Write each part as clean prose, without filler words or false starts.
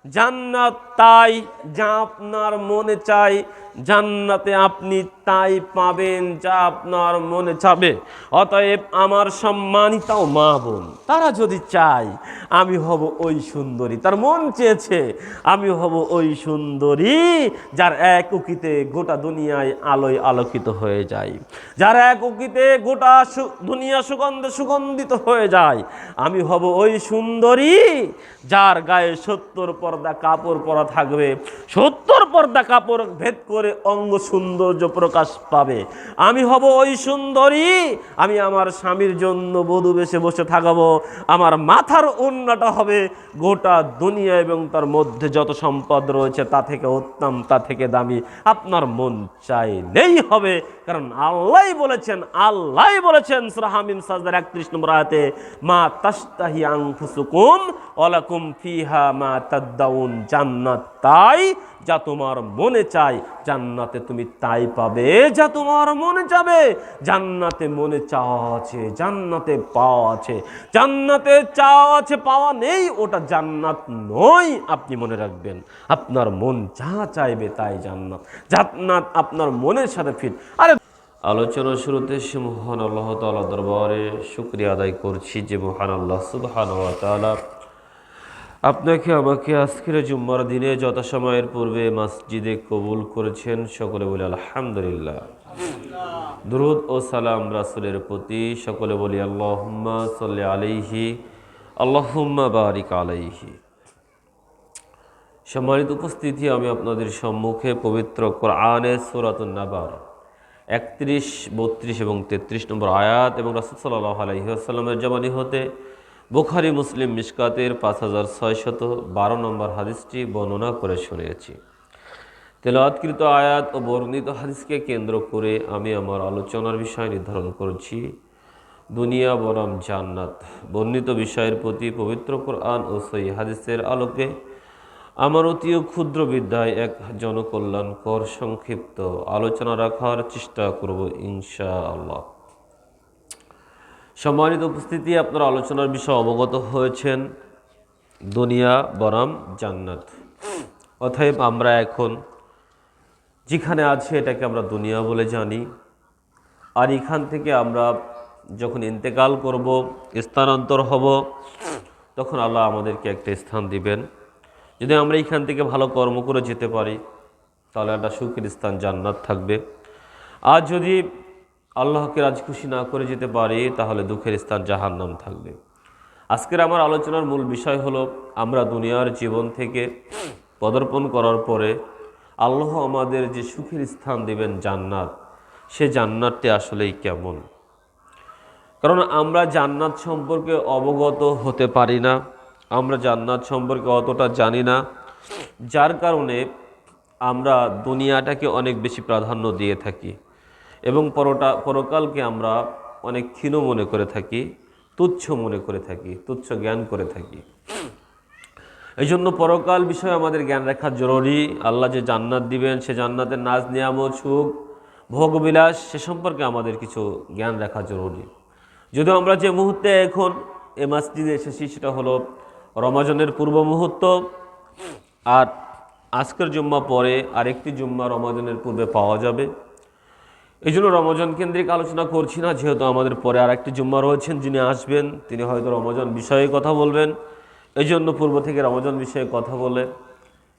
জান্নাত তাই যা আপনার মনে চাই, জান্নাতে আপনি তাই পাবেন যা আপনার মনে চাবে। অতএব আমার সম্মানিত মা বোন, তারা যদি চায় আমি হব ওই সুন্দরী, তার মন চেয়েছে আমি হব ওই সুন্দরী যার এক উকিতে গোটা দুনিয়ায় আলোয় আলোকিত হয়ে যায়, যার এক উকিতে গোটা দুনিয়া সুগন্ধে সুগন্ধিত হয়ে যায়। আমি হব ওই সুন্দরী যার গায়ে 70 পর্দা কাপড় পরা থাকবে, 70 পর্দা কাপড় ভেদ করে অঙ্গ সৌন্দর্য প্রকাশ পাবে। আমি হব ওই সুন্দরী, আমি আমার স্বামীর জন্য বধূ বেশে বসে থাকবো, আমার মাথার ওড়নাটা হবে গোটা দুনিয়া এবং তার মধ্যে যত সম্পদ রয়েছে তা থেকে উত্তম, তা থেকে দামি। আপনার মন চাইলেই হবে, কারণ আল্লাহ বলেছেন সূরা হামিম সাজদার 31 নম্বর আয়াতে, মা তাশতাহি আনফুসুকুম ওয়ালাকুম ফিহা মা তাদদাউন। জান্নাত তাই যা তোমার মনে চায়, জান্নাতে তুমি তাই পাবে যা তোমার মনে চাবে। জান্নাতে মনে চাওয়া আছে, জান্নাতে পাওয়া আছে। জান্নাতে চাওয়া আছে, পাওয়া নেই, ওটা জান্নাত নয়। আপনি মনে রাখবেন, আপনার মন যা চাইবে তাই জান্নাত। জান্নাত আপনার মনের সাথে ফিট। আরে আলোচনার শুরুতে সে মহান আল্লাহ তাআলা দরবারে শুকরিয়া আদায় করছি যে মহান আল্লাহ সুবহানাহু ওয়া তাআলা আপনাকে আমাকে আজকের জুম্মার দিনে যথাসময়ের পূর্বে মসজিদে কবুল করেছেন। সকলে বলি আলহামদুলিল্লাহ। দুরূদ ও সালাম রাসূলের প্রতি, সকলে বলি আল্লাহুম্মা সাল্লি আলাইহি আল্লাহুম্মা বারিক আলাইহি। সম্মানিত উপস্থিতি, আমি আপনাদের সম্মুখে পবিত্র কোরআনের সূরাতুন নাবার 31, 32 এবং 33 নম্বর আয়াত এবং রাসূল সাল্লাল্লাহু আলাইহি ওয়াসাল্লামের জবানি হতে বুখারী মুসলিম মিশকাতের 5612 নম্বর হাদিসটি বর্ণনা করে শুনিয়েছি। তেলাওয়াতকৃত আয়াত ও বর্ণিত হাদিসকে কেন্দ্র করে আমি আমার আলোচনার বিষয় নির্ধারণ করছি দুনিয়া বনাম জান্নাত। বর্ণিত বিষয়ের প্রতি পবিত্র কোরআন ও সহিহ হাদিসের আলোকে আমার অতি ক্ষুদ্র বিদ্যায় এক জনকল্যাণকর সংক্ষিপ্ত আলোচনা রাখার চেষ্টা করব ইনশাআল্লাহ। সম্মানিত উপস্থিতি, আপনারা আলোচনার বিষয় অবগত হয়েছেন দুনিয়া বনাম জান্নাত। অতএব আমরা এখন যেখানে আছি এটাকে আমরা দুনিয়া বলে জানি, আর এখান থেকে আমরা যখন ইন্তেকাল করব, স্থানান্তর হব, তখন আল্লাহ আমাদেরকে একটা স্থান দিবেন। যদি আমরা এখান থেকে ভালো কর্ম করে যেতে পারি তাহলে একটা সুখের স্থান জান্নাত থাকবে। আর যদি আল্লাহকে রাজি খুশি না করে যেতে পারি তাহলে দুঃখের স্থান জাহান্নাম থাকবে। আজকের আমার আলোচনার মূল বিষয় হলো, আমরা দুনিয়ার জীবন থেকে পদার্পণ করার পরে আল্লাহ আমাদের যে সুখের স্থান দিবেন জান্নাত, সে জান্নাতটি আসলেই কেমন। কারণ আমরা জান্নাত সম্পর্কে অবগত হতে পারি না, আমরা জান্নাত সম্পর্কে অতটা জানি না, যার কারণে আমরা দুনিয়াটাকে অনেক বেশি প্রাধান্য দিয়ে থাকি এবং পরকালকে আমরা অনেক ক্ষীণ মনে করে থাকি, তুচ্ছ মনে করে থাকি, তুচ্ছ জ্ঞান করে থাকি। এই জন্য পরকাল বিষয়ে আমাদের জ্ঞান রাখা জরুরি। আল্লাহ যে জান্নাত দিবেন, সে জান্নাতের নাজ নিয়ামত, সুখ, ভোগবিলাস, সে সম্পর্কে আমাদের কিছু জ্ঞান রাখা জরুরি। যদিও আমরা যে মুহূর্তে এখন এ মসজিদে এসেছি সেটা হলো রমজানের পূর্ব মুহূর্ত, আর আজকের জুম্মা পরে আরেকটি জুম্মা রমজানের পূর্বে পাওয়া যাবে। এই জন্য রমজান কেন্দ্রিক আলোচনা করছি না, যেহেতু আমাদের পরে আরেকটি জুম্মা রয়েছেন, যিনি আসবেন তিনি হয়তো রমজান বিষয়ে কথা বলবেন। এই জন্য পূর্ব থেকে রমজান বিষয়ে কথা বলে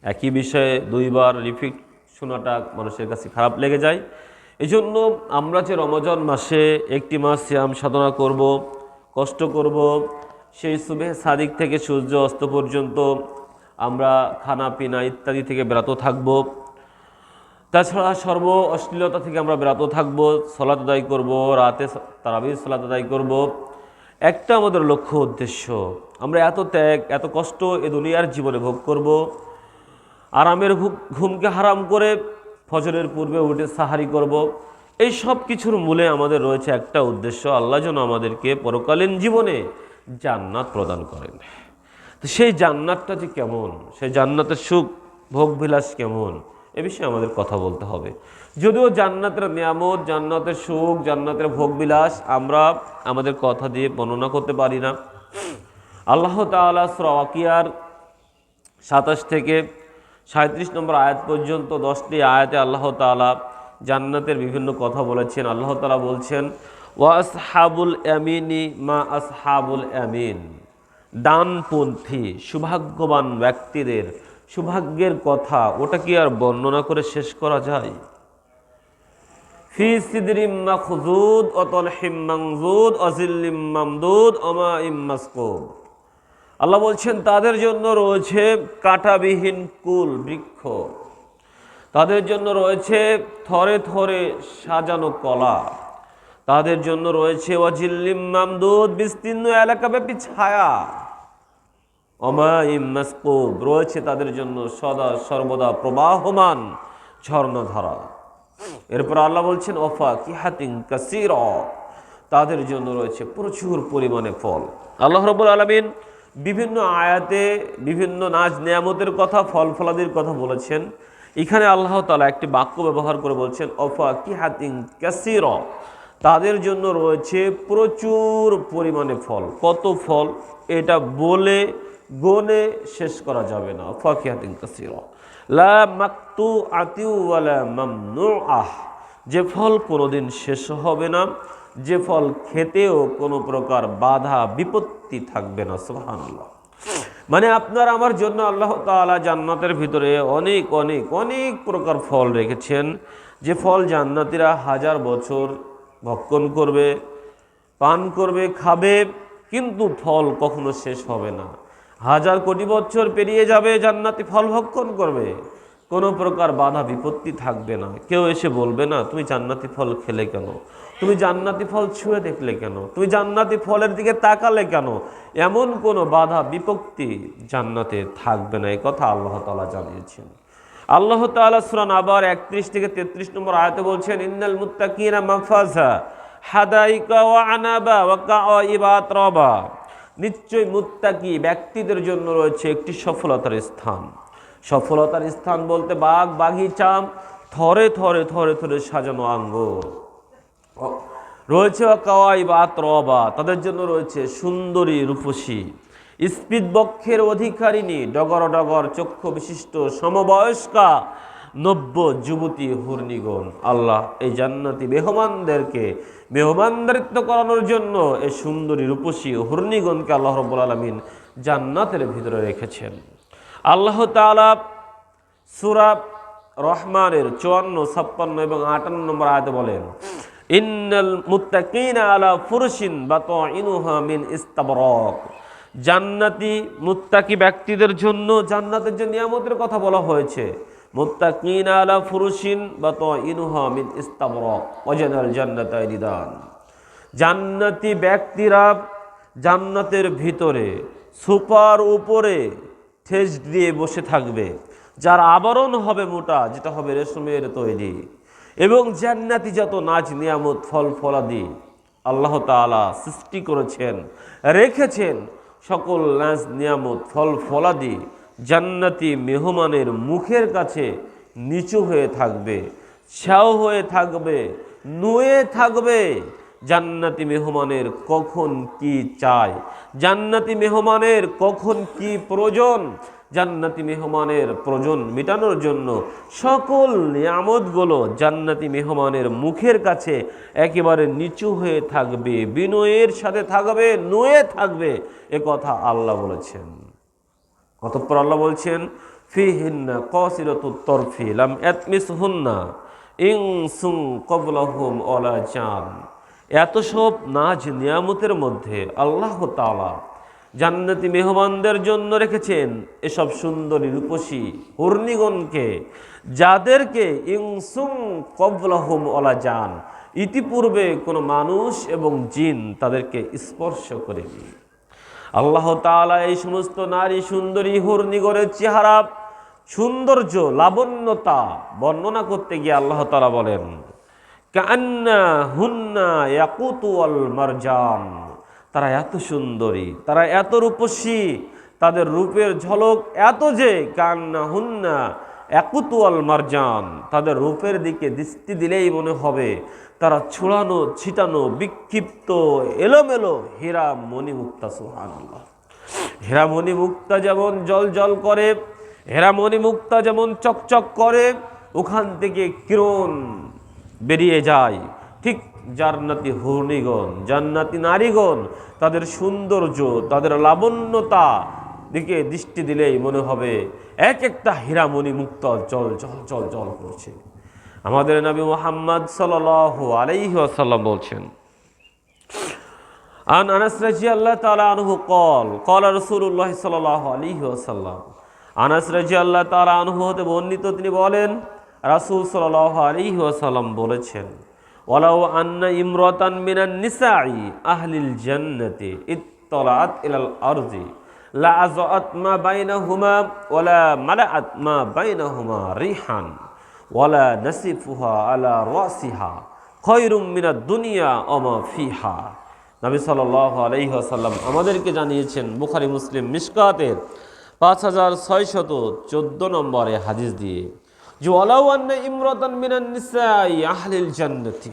একই বিষয়ে দুইবার রিপিট শোনাটা মানুষের কাছে খারাপ লেগে যায়। এই জন্য আমরা যে রমজান মাসে একটি মাস সিয়াম সাধনা করব, কষ্ট করব, সেই সুবহে সাদিক থেকে সূর্য অস্ত পর্যন্ত আমরা খানা পিনা ইত্যাদি থেকে বিরত থাকব। তাছাড়া সর্ব অশ্লীলতা থেকে আমরা বিরত থাকব, সালাত আদায় করব, রাতে তারাবির সালাত আদায় করব। একটা আমাদের লক্ষ্য উদ্দেশ্য, আমরা এত ত্যাগ এত কষ্ট এ দুনিয়ার জীবনে ভোগ করব, আরামের ঘুমকে হারাম করে ফজরের পূর্বে উঠে সাহারি করব। এই সব কিছুর মূলে আমাদের রয়েছে একটা উদ্দেশ্য, আল্লাহ যেন আমাদেরকে পরকালীন জীবনে জান্নাত প্রদান করেন। তো সেই জান্নাতটা যে কেমন, সেই জান্নাতের সুখ ভোগবিলাস কেমন, এ বিষয়ে আমাদের কথা বলতে হবে। যদিও জান্নাতের নিয়ামত, জান্নাতের সুখ, জান্নাতের ভোগবিলাস আমরা আমাদের কথা দিয়ে বর্ণনা করতে পারি না। আল্লাহ তাআলা সূরা ওয়াকিয়ার 27 থেকে 37 নম্বর আয়াত পর্যন্ত 10টি আয়াতে আল্লাহ তাআলা জান্নাতের বিভিন্ন কথা বলেছেন। আল্লাহ তাআলা বলছেন, ওয়া আসহাবুল ইয়ামিনি মা আসহাবুল ইয়ামিন, ডানপন্থী সৌভাগ্যবান ব্যক্তিদের সৌভাগ্যের কথা ওটা কি আর বর্ণনা করে শেষ করা যায়? ফি সিদরিম মাখজুদ ওয়া তালহিম মানজুদ ওয়া জিল্লিম মামদুদ ওয়া মাইম মাসকুব। আল্লাহ বলছেন তাদের জন্য রয়েছে কাঁটাবিহীন কুল বৃক্ষ, তাদের জন্য রয়েছে থরে থরে সাজানো কলা, তাদের জন্য রয়েছে ওয়াজিল্লিম মামদুদ বিস্তীর্ণ এলাকাব্যাপী ছায়া, ওমাইম মাসকুব রয়েছে তাদের জন্য সদা সর্বদা প্রবাহমান ঝর্ণাধারা। এরপর আল্লাহ বলছেন ওয়াফাকিহাতিন কাসীরা, তাদের জন্য রয়েছে প্রচুর পরিমাণে ফল। আল্লাহ রাব্বুল আলামিন বিভিন্ন আয়াতে বিভিন্ন নাজ নিয়ামতের কথা, ফল ফলাদির কথা বলেছেন। এখানে আল্লাহ তাআলা একটি বাক্য ব্যবহার করে বলছেন ওয়াফাকিহাতিন কাসীরা, তাদের জন্য রয়েছে প্রচুর পরিমাণে ফল। কত ফল এটা বলে গনে শেষ করা যাবে না। ওয়াফাকিহাতিন কাসীরা লা মাকতুআতিন ওয়ালা মামনুআহ, যে ফল কোনোদিন শেষ হবে না, যে ফল খেতেও কোনো প্রকার বাধা বিপত্তি থাকবে না। সুবহানাল্লাহ। মানে আপনার আমার জন্য আল্লাহ তাআলা জান্নাতের ভিতরে অনেক অনেক অনেক প্রকার ফল রেখেছেন, যে ফল জান্নাতীরা 1000 বছর ভক্ষণ করবে, পান করবে, খাবে, কিন্তু ফল কখনো শেষ হবে না। 1000 কোটি বছর পেরিয়ে যাবে, জান্নাতি ফল ভক্ষণ করবে, কোনো প্রকার বাধা বিপত্তি থাকবে না। কেউ এসে বলবে না তুমি জান্নাতি ফল খেলে কেন, তুমি জান্নাতি ফল ছুঁয়ে দেখলে কেন, তুমি জান্নাতি ফলের দিকে তাকালে কেন, এমন কোনো বাধা বিপত্তি জান্নাতে থাকবে না। এই কথা আল্লাহ তাআলা জানিয়েছেন। আল্লাহ তাআলা সূরা নাবার 31 থেকে 33 নম্বর আয়াতে বলছেন, ইন্নাল মুত্তাকিনা মাফাজা হাদাইকা ওয়া আনাবা ওয়া কাআইবা আতরাবা, নিশ্চয় মুত্তাকি ব্যক্তিদের জন্য রয়েছে একটি সফলতার স্থান। সফলতার স্থান বলতে বাগ বাগিচা, থরে থরে থরে থরে সাজানো আঙ্গুর রয়েছে, কাওয়াইবা আতরাবা, তাদের জন্য রয়েছে সুন্দরী রূপসী স্পিত বক্ষের অধিকারিণী ডগর ডগর চক্ষু বিশিষ্ট সমবয়স্কা নব্য যুবতী হুরনিগণ। আল্লাহ এই জান্নাতি মেহমানদেরকে মেহমানদারিত্ব করানোর জন্য এই সুন্দরী রূপসী হুরনিগণকে আল্লাহ রাব্বুল আলামিন জান্নাতের ভিতরে রেখেছেন। আল্লাহ তাআলা সূরা রহমানের 54, 56 এবং 58 নম্বর আয়াতে বলেন, ইন্নাল মুত্তাকিনা আলা ফুরশিন বাতাইনুহা মিন ইস্তাবরাক, জান্নাতি মুত্তাকি ব্যক্তিদের জন্য জান্নাতের যে নিয়ামতের কথা বলা হয়েছে, মুত্তাকিনা আলা ফুরশিন বাতাইনুহা মিন ইস্তাবরাক ওয়াজানাল জান্নাতাইনি দান, জান্নাতি ব্যক্তিরা জান্নাতের ভিতরে সুপার উপরে ঠেস দিয়ে বসে থাকবে, যার আবরণ হবে মোটা, যেটা হবে রেশমের তৈরি, এবং জান্নাতি যত নাজ নিয়ামত ফল ফলাদি আল্লাহ তাআলা সৃষ্টি করেছেন, রেখেছেন, সকল নাজ নিয়ামত ফল ফলাদি জান্নাতি মেহমানের মুখের কাছে নিচু হয়ে থাকবে, ছাও হয়ে থাকবে, নুয়ে থাকবে। জান্নাতি মেহমানের কখন কি চায়, জান্নাতি মেহমানের কখন কি প্রয়োজন, জান্নাতি মেহমানের প্রয়োজন মেটানোর জন্য সকল নিয়ামতগুলো জান্নাতি মেহমানের মুখের কাছে একেবারে নিচু হয়ে থাকবে, বিনয়ের সাথে থাকবে, নুয়ে থাকবে। এ কথা আল্লাহ বলেছেন। অতঃপর আল্লাহ বলছেন, ফিহিন্না কাসিরাতুত তরফি লাম ইয়াতমিসহুন্না ইনসুন ক্বাবলাহুম ওয়ালা জান। এত সব নাজ নিয়ামতের মধ্যে আল্লাহ তাআলা জান্নাতি মেহমানদের জন্য রেখেছেন এসব সুন্দরী রূপসী হুরনিগণকে, যাদেরকে ইনসুন ক্বাবলাহুম ওয়ালা জান, ইতিপূর্বে কোনো মানুষ এবং জিন তাদেরকে স্পর্শ করেনি। আল্লাহ তাআলা এই সমস্ত নারী সুন্দরী হুরনিগণের চেহারা সৌন্দর্য লাবণ্যতা বর্ণনা করতে গিয়ে আল্লাহ তাআলা বলেন, কান্না হুন্না ইয়াকুতু ওয়াল মারজান, তারা এত সুন্দরী, তারা এত রূপসী, তাদের রূপের ঝলক এত যে কান্না হুন্না ইয়াকুতু ওয়াল মারজান, তাদের রূপের দিকে দৃষ্টি দিলেই মনে হবে তারা ছড়ানো ছিটানো বিক্ষিপ্ত এলোমেলো হীরা মণিমুক্তা। সুবহানাল্লাহ। হীরা মণিমুক্তা যেমন জল জল করে হীরামণি মুক্তা যেমন চকচক করে, ওখান থেকে কিরণ বেরিয়ে যায়, ঠিক জান্নাতি হুরনিগণ, জান্নাতি নারীগণ, তাদের সৌন্দর্য, তাদের লাবণ্যতা দিকে দৃষ্টি দিলেই মনে হবে এক একটা হীরামণি মুক্তা জল জল জল জল করছে। আমাদের নবী মুহাম্মদ সাল্লাল্লাহু আলাইহি ওয়াসাল্লাম বলছেন, আন আনাস রাদিয়াল্লাহু তাআলা আনহু ক্বাল রাসূলুল্লাহ সাল্লাল্লাহু আলাইহি ওয়াসাল্লাম, আনাস রাদিয়াল্লাহু তাআলা আনহু হতে বর্ণিত, তিনি বলেন রাসূল সাল্লাল্লাহু আলাইহি ওয়াসাল্লাম বলেছেন, ওয়ালাউ আন্না ইমরাতান মিনান নিসাই আহলিল জান্নাতি ইত্তালাআত ইলাল আরজি লা আযাআত মা বাইনাহুমা ওয়ালা মালাআত মা বাইনাহুমা রিহান ওয়ালা নাসিফুহা আলা রাসিহা খায়রুম মিনাদ দুনিয়া ওয়া মা ফিহা। নবী সাল্লাল্লাহু আলাইহি ওয়াসাল্লাম আমাদেরকে জানিয়েছেন বুখারী মুসলিম মিশকাতের 5614 নম্বরে হাদিস দিয়ে, যে ওয়ালাউ আন্না ইমরাতান মিনান নিসাই আহলিল জান্নাতি,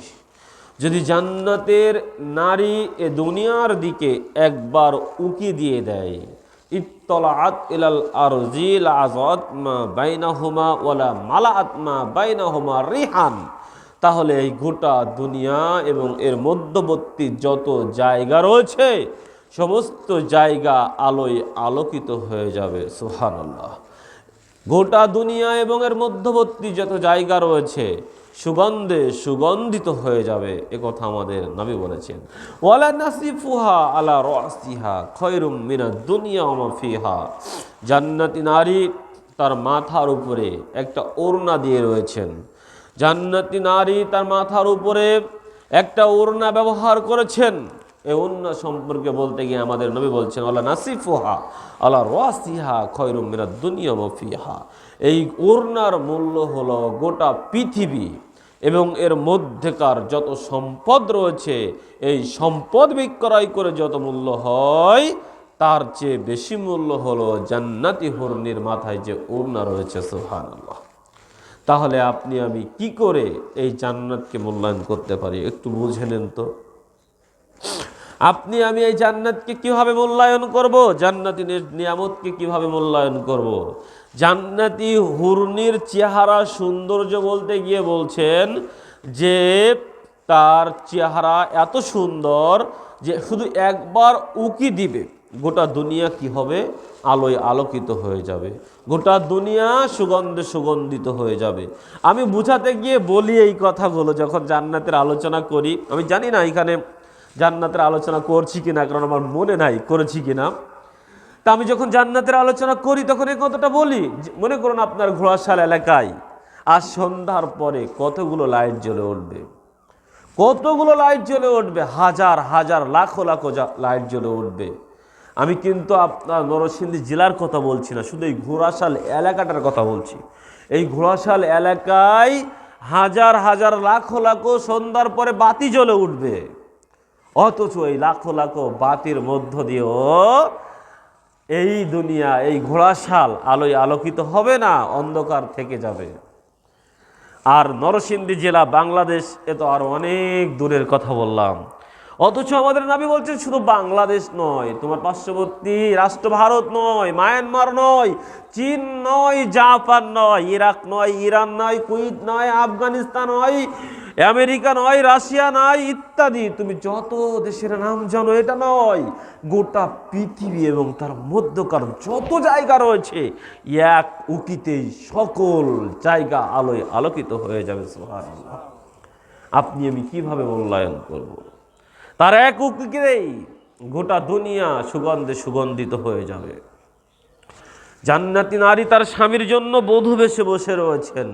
যদি জান্নাতের নারী এ দুনিয়ার দিকে একবার উকি দিয়ে দেয়, ইত্তলাআত ইলাল আরজি লা আযাত মা বাইনাহুমা ওয়ালা মালাআত মা বাইনাহুমা রিহান, তাহলে এই গোটা দুনিয়া এবং এর মধ্যবর্তী যত জায়গা রয়েছে সমস্ত জায়গা আলোয় আলোকিত হয়ে যাবে। সুবহানাল্লাহ। গোটা দুনিয়া এবং এর মধ্যবর্তী যত জায়গা রয়েছে সুগন্ধে সুগন্ধিত হয়ে যাবে, এ কথা আমাদের নবী বলেছেন। ওয়ালা নাসিফুহা আলা রাসিহা খায়রুম মিনাদ দুনিয়া ওয়া মা ফিহা, জান্নাতি নারী তার মাথার উপরে একটা ওড়না দিয়ে রয়েছেন, জান্নাতি নারী তার মাথার উপরে একটা ওড়না ব্যবহার করেছেন। এই ওড়না সম্পর্কে বলতে গিয়ে আমাদের নবী বলছেন, ওয়ালা নাসিফুহা আলা রাসিহা খায়রুম মিনাদ দুনিয়া ওয়া মা ফিহা, এই ওড়নার মূল্য হলো গোটা পৃথিবী এবং এর মধ্যেকার যত সম্পদ রয়েছে, এই সম্পদ বিক্রয় করে যত মূল্য হয় তার চেয়ে বেশি মূল্য হলো জান্নাতি হুরনির মাথায় যে ওড়না রয়েছে। সুবহানাল্লাহ। তাহলে আপনি আমি কি করে এই জান্নাতকে মূল্যায়ন করতে পারি একটু বুঝে নেন তো। আপনি আমি এই জান্নাতকে কিভাবে মূল্যায়ন করব, জান্নাতি নিয়ামতকে কিভাবে মূল্যায়ন করব? জান্নাতি হুরনির চেহারা সৌন্দর্য বলতে গিয়ে বলছেন যে তার চেহারা এত সুন্দর যে শুধু একবার উকি দিবে গোটা দুনিয়া কি হবে, আলোয় আলোকিত হয়ে যাবে, গোটা দুনিয়া সুগন্ধে সুগন্ধিত হয়ে যাবে। আমি বুঝাতে গিয়ে বলি এই কথাগুলো যখন জান্নাতের আলোচনা করি, আমি জানি না এখানে জান্নাতের আলোচনা করছি কিনা, কারণ আমার মনে নাই করেছি কিনা। তা আমি যখন জান্নাতের আলোচনা করি তখন এই কথাটা বলি। মনে করুন আপনার ঘোড়াশাল এলাকায় আজ সন্ধ্যার পরে কতগুলো লাইট জ্বলে উঠবে, কতগুলো লাইট জ্বলে উঠবে, হাজার হাজার লাখো লাখো লাইট জ্বলে উঠবে। আমি কিন্তু আপনার নরসিংদী জেলার কথা বলছি না, শুধু এই ঘোড়াশাল এলাকাটার কথা বলছি। এই ঘোড়াশাল এলাকায় হাজার হাজার লাখো লাখো সন্ধ্যার পরে বাতি জ্বলে উঠবে, অথচ এই লাখো লাখো বাতির মধ্য দিয়েও এই দুনিয়া, এই ঘোড়াশাল আলোয় আলোকিত হবে না, অন্ধকার থেকে যাবে। আর নরসিংদী জেলা বাংলাদেশ, এ তো আর অনেক দূরের কথা বললাম। অথচ আমাদের নবী বলছেন শুধু বাংলাদেশ নয়, তোমার পার্শ্ববর্তী রাষ্ট্র ভারত নয়, মায়ানমার নয়, চীন নয়, জাপান নয়, ইরাক নয়, ইরান নয়, কুয়েত নয়, আফগানিস্তান নয়, আমেরিকা নয়, রাশিয়া নয়, ইত্যাদি তুমি যত দেশের নাম জানো এটা নয়, গোটা পৃথিবী এবং তার মধ্যকার যত জায়গা রয়েছে এক উকিতেই সকল জায়গা আলোয় আলোকিত হয়ে যাবে। সুবহানাল্লাহ। আপনি আমি কিভাবে মূল্যায়ন করব? তার এক উকিতেই গোটা দুনিয়া সুগন্ধে সুগন্ধিত হয়ে যাবে। জান্নাতি নারী তার স্বামীর জন্য বধূ বেশে বসে রয়েছেন,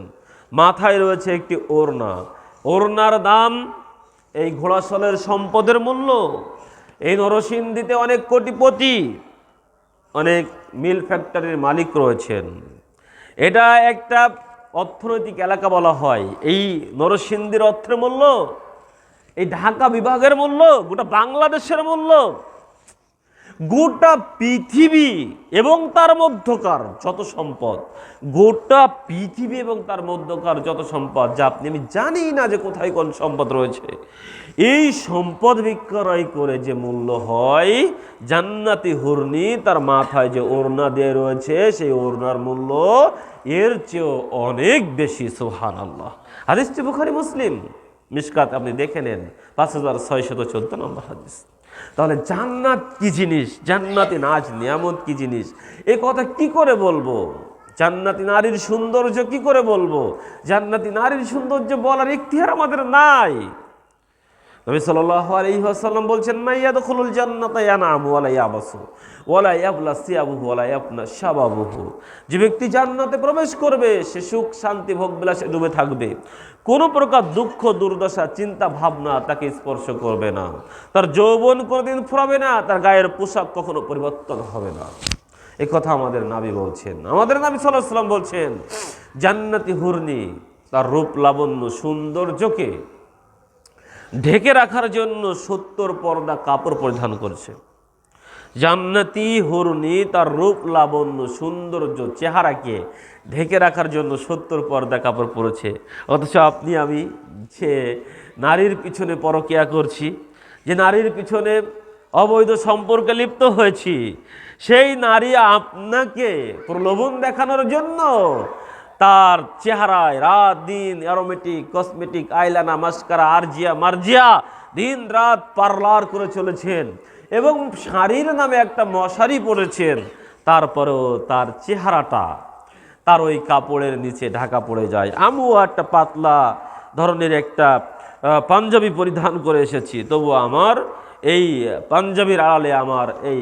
মাথায় রয়েছে একটি ওড়না, ওড়নার দাম এই ঘোড়াশালের সম্পদের মূল্য। এই নরসিংদীতে অনেক কোটিপতি, অনেক মিল ফ্যাক্টরির মালিক রয়েছেন। এটা একটা অর্থনৈতিক এলাকা বলা হয়। এই নরসিংদীর অর্থের মূল্য, এই ঢাকা বিভাগের মূল্য, গোটা বাংলাদেশের মূল্য গোটা পৃথিবী এবং তার মধ্যকার যত সম্পদ, গোটা পৃথিবী এবং তার মধ্যকার যত সম্পদ যা আপনি আমি জানি না যে কোথায় কোন সম্পদ রয়েছে, এই সম্পদ বিক্রয় করে যে মূল্য হয়, জান্নাতি হুরনি তার মাথায় যে ওড়না দিয়ে রয়েছে সেই ওড়নার মূল্য এর চেয়েও অনেক বেশি। সুবহানাল্লাহ। হাদিসটি বুখারী মুসলিম মিশকাত আপনি দেখে নেন, 5614 নম্বর হাদিস। তাহলে জান্নাত কি জিনিস, জান্নাতি নাজ নিয়ামত কি জিনিস, এ কথা কি করে বলবো? জান্নাতি নারীর সৌন্দর্য কি করে বলবো? জান্নাতি নারীর সৌন্দর্য বলার ইখতিয়ার আমাদের নাই। নবী সাল্লাল্লাহু আলাইহি ওয়াসাল্লাম বলছেন, মাইয়াদখুলুল জান্নাতা ইয়ানামু ওয়ালা ইয়াবাসু ওয়ালা ইয়াবলা সিয়াবুহু ওয়ালা ইয়াফনা শাবাবুহু। যে ব্যক্তি জান্নাতে প্রবেশ করবে সে সুখ শান্তি ভোগ বিলাসে ডুবে থাকবে, কোনো প্রকার দুঃখ দুর্দশা চিন্তা ভাবনা তাকে স্পর্শ করবে না, তার যৌবন কোনোদিন ফুরাবে না, তার গায়ের পোশাক কখনো পরিবর্তন হবে না। এই কথা আমাদের নবী বলছেন। আমাদের নবী সাল্লাল্লাহু আলাইহি ওয়াসাল্লাম বলছেন, জান্নাতি হুরনি তার রূপ লাবণ্য সৌন্দর্যকে ঢেকে রাখার জন্য 70 পর্দা কাপড় পরিধান করছে। জান্নাতি হুরনি তার রূপ লাবণ্য সৌন্দর্য চেহারাকে ঢেকে রাখার জন্য 70 পর্দা কাপড় পরেছে। অথচ আপনি আমি যে নারীর পিছনে পরকিয়া করছি, যে নারীর পিছনে অবৈধ সম্পর্কে লিপ্ত হয়েছি, সেই নারী আপনাকে প্রলোভন দেখানোর জন্য তার চেহারায় রাত দিন অ্যারোমেটিক কসমেটিক আইলানা মাস্কারা আরজিয়া মার্জিয়া দিন রাত পার্লার করে চলেছেন এবং শাড়ির নামে একটা মশারি পরেছেন, তারপরেও তার চেহারাটা তার ওই কাপড়ের নিচে ঢাকা পড়ে যায়। আমিও একটা পাতলা ধরনের একটা পাঞ্জাবি পরিধান করে এসেছি, তবু আমার এই পাঞ্জাবির আড়ালে আমার এই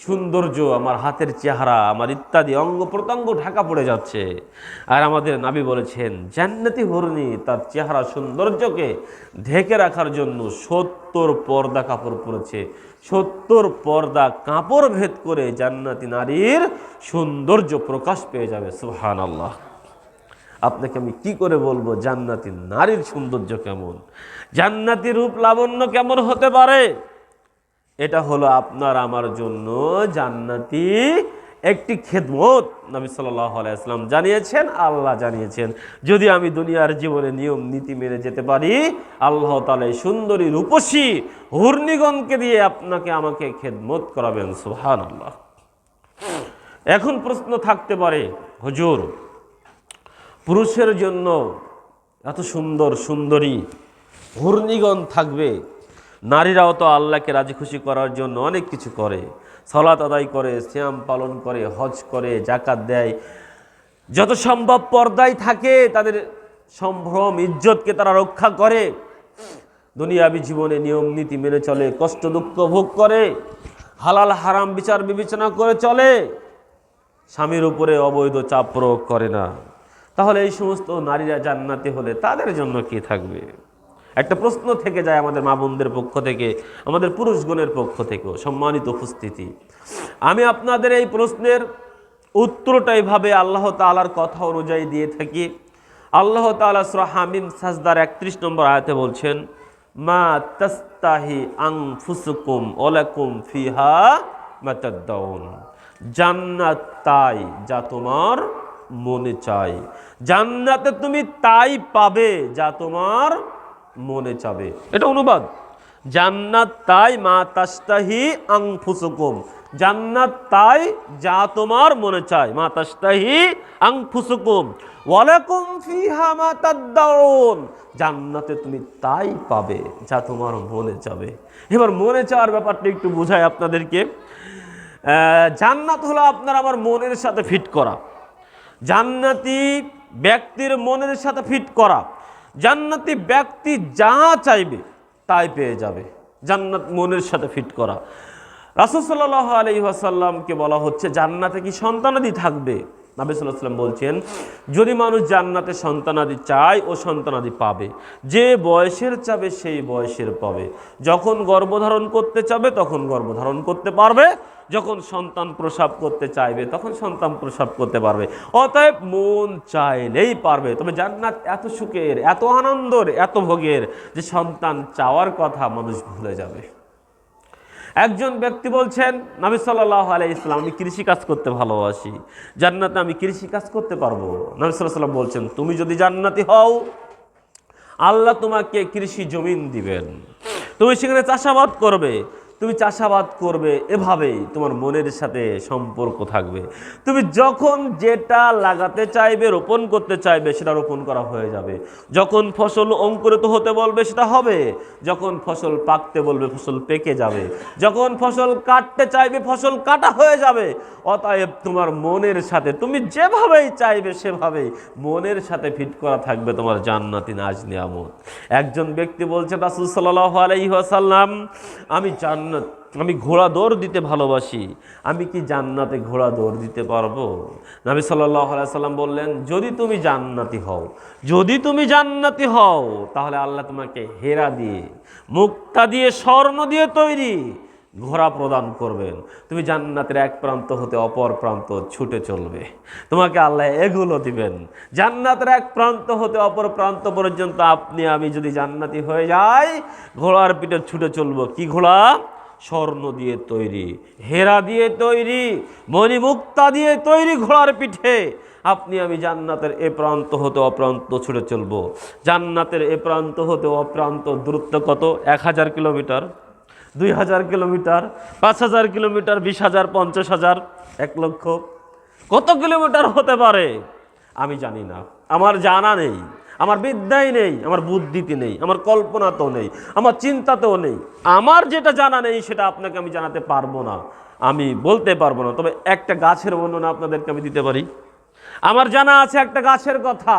সৌন্দর্য, আমার হাতের চেহারা, আমার ইত্যাদি অঙ্গ প্রত্যঙ্গ ঢাকা পড়ে যাচ্ছে। আর আমাদের নবী বলেছেন, জান্নাতি হুরনি তার চেহারা সৌন্দর্যকে ঢেকে রাখার জন্য 70 পর্দা কাপড় পরেছে। 70 পর্দা কাপড় ভেদ করে জান্নাতি নারীর সৌন্দর্য প্রকাশ পেয়ে যাবে। সুবহানাল্লাহ। আপনাকে আমি কি করে বলবো জান্নাতি নারীর সৌন্দর্য কেমন, জান্নাতি রূপ লাবণ্য কেমন হতে পারে? এটা হলো আপনার আমার জন্য জান্নাতি একটি খেদমত। নবী সাল্লাল্লাহু আলাইহি ওয়াসাল্লাম জানিয়েছেন, আল্লাহ জানিয়েছেন, যদি আমি দুনিয়ার জীবনে নিয়ম নীতি মেনে যেতে পারি, আল্লাহ তাআলা এই সুন্দরী রূপসী হুরনিগণকে দিয়ে আপনাকে আমাকে খেদমত করাবেন। সুবহানাল্লাহ। এখন প্রশ্ন থাকতে পারে, হুজুর পুরুষের জন্য এত সুন্দর সুন্দরী হুরনিগণ থাকবে, নারীরাও তো আল্লাহকে রাজি খুশি করার জন্য অনেক কিছু করে, সালাত আদায় করে, সিয়াম পালন করে, হজ করে, যাকাত দেয়, যত সম্ভব পর্দায় থাকে, তাদের সম্ভ্রম ইজ্জতকে তারা রক্ষা করে, দুনিয়াবী জীবনে নিয়ম নীতি মেনে চলে, কষ্ট দুঃখ ভোগ করে, হালাল হারাম বিচার বিবেচনা করে চলে, স্বামীর উপরে অবৈধ চাপ প্রয়োগ করে না। তাহলে এই সমস্ত নারীরা জান্নাতি হলে তাদের জন্য কি থাকবে? একটা প্রশ্ন থেকে যায় আমাদের মা বোনদের পক্ষ থেকে, আমাদের পুরুষগণের পক্ষ থেকেও। সম্মানিত উপস্থিতি, আমি আপনাদের এই প্রশ্নের উত্তরটা এইভাবে আল্লাহ তাআলার কথা অনুযায়ী দিয়ে থাকি। আল্লাহ তাআলা সূরা হামিম সাজদার 31 নম্বর আয়াতে বলছেন, মা তাস্তাহি আনফুসুকুম ওয়ালাকুম ফিহা মা তাদউন। জান্নাত তাই যা তোমার মনে চায়, জান্নাতে তুমি তাই পাবে যা তোমার মনে চাবে। এটা অনুবাদ, জান্নাত তাই মা তাস্তাহি আনফুসুকুম, জান্নাত তাই যা তোমার মনে চায়, মা তাস্তাহি আনফুসুকুম ওয়ালাকুম ফিহা মা তাদউন, জান্নাতে তুমি তাই পাবে যা তোমার মনে চাবে। এবার মনে চাওয়ার ব্যাপারটা একটু বুঝাই আপনাদেরকে। জান্নাত হলো আপনার আমার মনের সাথে ফিট করা, জান্নাতি ব্যক্তির মনের সাথে ফিট করা। জান্নাতি ব্যক্তি যা চাইবে তাই পেয়ে যাবে, জান্নাত মনের সাথে ফিট করা। রাসূল সাল্লাল্লাহু আলাইহি ওয়াসাল্লামকে বলা হচ্ছে, জান্নাতে কি সন্তানাদি থাকবে? নবী সাল্লাল্লাহু আলাইহি ওয়াসাল্লাম বলছেন, যদি মানুষ জান্নাতে সন্তানাদি চায় ও সন্তানাদি পাবে, যে বয়সের চাবে সেই বয়সের পাবে, যখন গর্ভধারণ করতে চাবে তখন গর্ভধারণ করতে পারবে, যখন সন্তান প্রসব করতে চাইবে তখন সন্তান প্রসব করতে পারবে। অতএব মন চাইলেই পারবে। তবে জান্নাত এত সুখের, এত আনন্দের, এত ভোগের যে সন্তান চাওয়ার কথা মানুষ ভুলে যাবে। একজন ব্যক্তি বলছেন, নবী সাল্লাল্লাহু আলাইহি সাল্লাম, আমি কৃষি কাজ করতে ভালোবাসি, জান্নাতে আমি কৃষি কাজ করতে পারবো। নবী সাল্লাল্লাহু আলাইহি সাল্লাম বলছেন, তুমি যদি জান্নাতি হও, আল্লাহ তোমাকে কৃষি জমিন দিবেন, তুমি সেখানে চাষাবাদ করবে। তুমি চাষাবাদ করবে, এভাবেই তোমার মনের সাথে সম্পর্ক থাকবে। তুমি যখন যেটা লাগাতে চাইবে, রোপণ করতে চাইবে, সেটা রোপণ করা হয়ে যাবে। যখন ফসল অঙ্কুরিত হতে বলবে, সেটা হবে। যখন ফসল পাকতে বলবে, ফসল পেকে যাবে। যখন ফসল কাটতে চাইবে, ফসল কাটা হয়ে যাবে। অতএব তোমার মনের সাথে তুমি যেভাবেই চাইবে, সেভাবেই মনের সাথে ফিট করা থাকবে তোমার জান্নাতি নাজ নিয়ামত। একজন ব্যক্তি বলছেন, রাসূল সাল্লাল্লাহু আলাইহি ওয়াসাল্লাম, আমি ঘোড়া দৌড় দিতে ভালোবাসি, আমি কি জান্নাতে ঘোড়া দৌড় দিতে পারবো? নবী সাল্লাল্লাহু আলাইহি ওয়াসাল্লাম বললেন, যদি তুমি জান্নাতি হও, তাহলে আল্লাহ তোমাকে হীরা দিয়ে, মুক্তা দিয়ে, স্বর্ণ দিয়ে তৈরি ঘোড়া প্রদান করবেন। তুমি জান্নাতের এক প্রান্ত হতে অপর প্রান্ত ছুটে চলবে, তোমাকে আল্লাহ এগুলো দিবেন। জান্নাতের এক প্রান্ত হতে অপর প্রান্ত পর্যন্ত আপনি আমি যদি জান্নাতি হয়ে যাই, ঘোড়ার পিঠে ছুটে চলবো। কি ঘোড়া? স্বর্ণ দিয়ে তৈরি, হীরা দিয়ে তৈরি, মণিমুক্তা দিয়ে তৈরি ঘোড়ার পিঠে আপনি আমি জান্নাতের এ প্রান্ত হতে অপ্রান্ত ছুটে চলবো। জান্নাতের এ প্রান্ত হতে অপ্রান্ত দূরত্ব কত? 1000 কিলোমিটার, 2000 কিলোমিটার, 5000 কিলোমিটার, 20,000, 50,000, 1 লক্ষ, কত কিলোমিটার হতে পারে আমি জানি না। আমার জানা নেই, আমার বিদ্যায় নেই, আমার বুদ্ধিতে নেই, আমার কল্পনাতেও নেই, আমার চিন্তাতেও নেই। আমার যেটা জানা নেই সেটা আপনাকে আমি জানাতে পারবো না, আমি বলতে পারবো না। তবে একটা গাছের বর্ণনা আপনাদেরকে আমি দিতে পারি। আমার জানা আছে একটা গাছের কথা।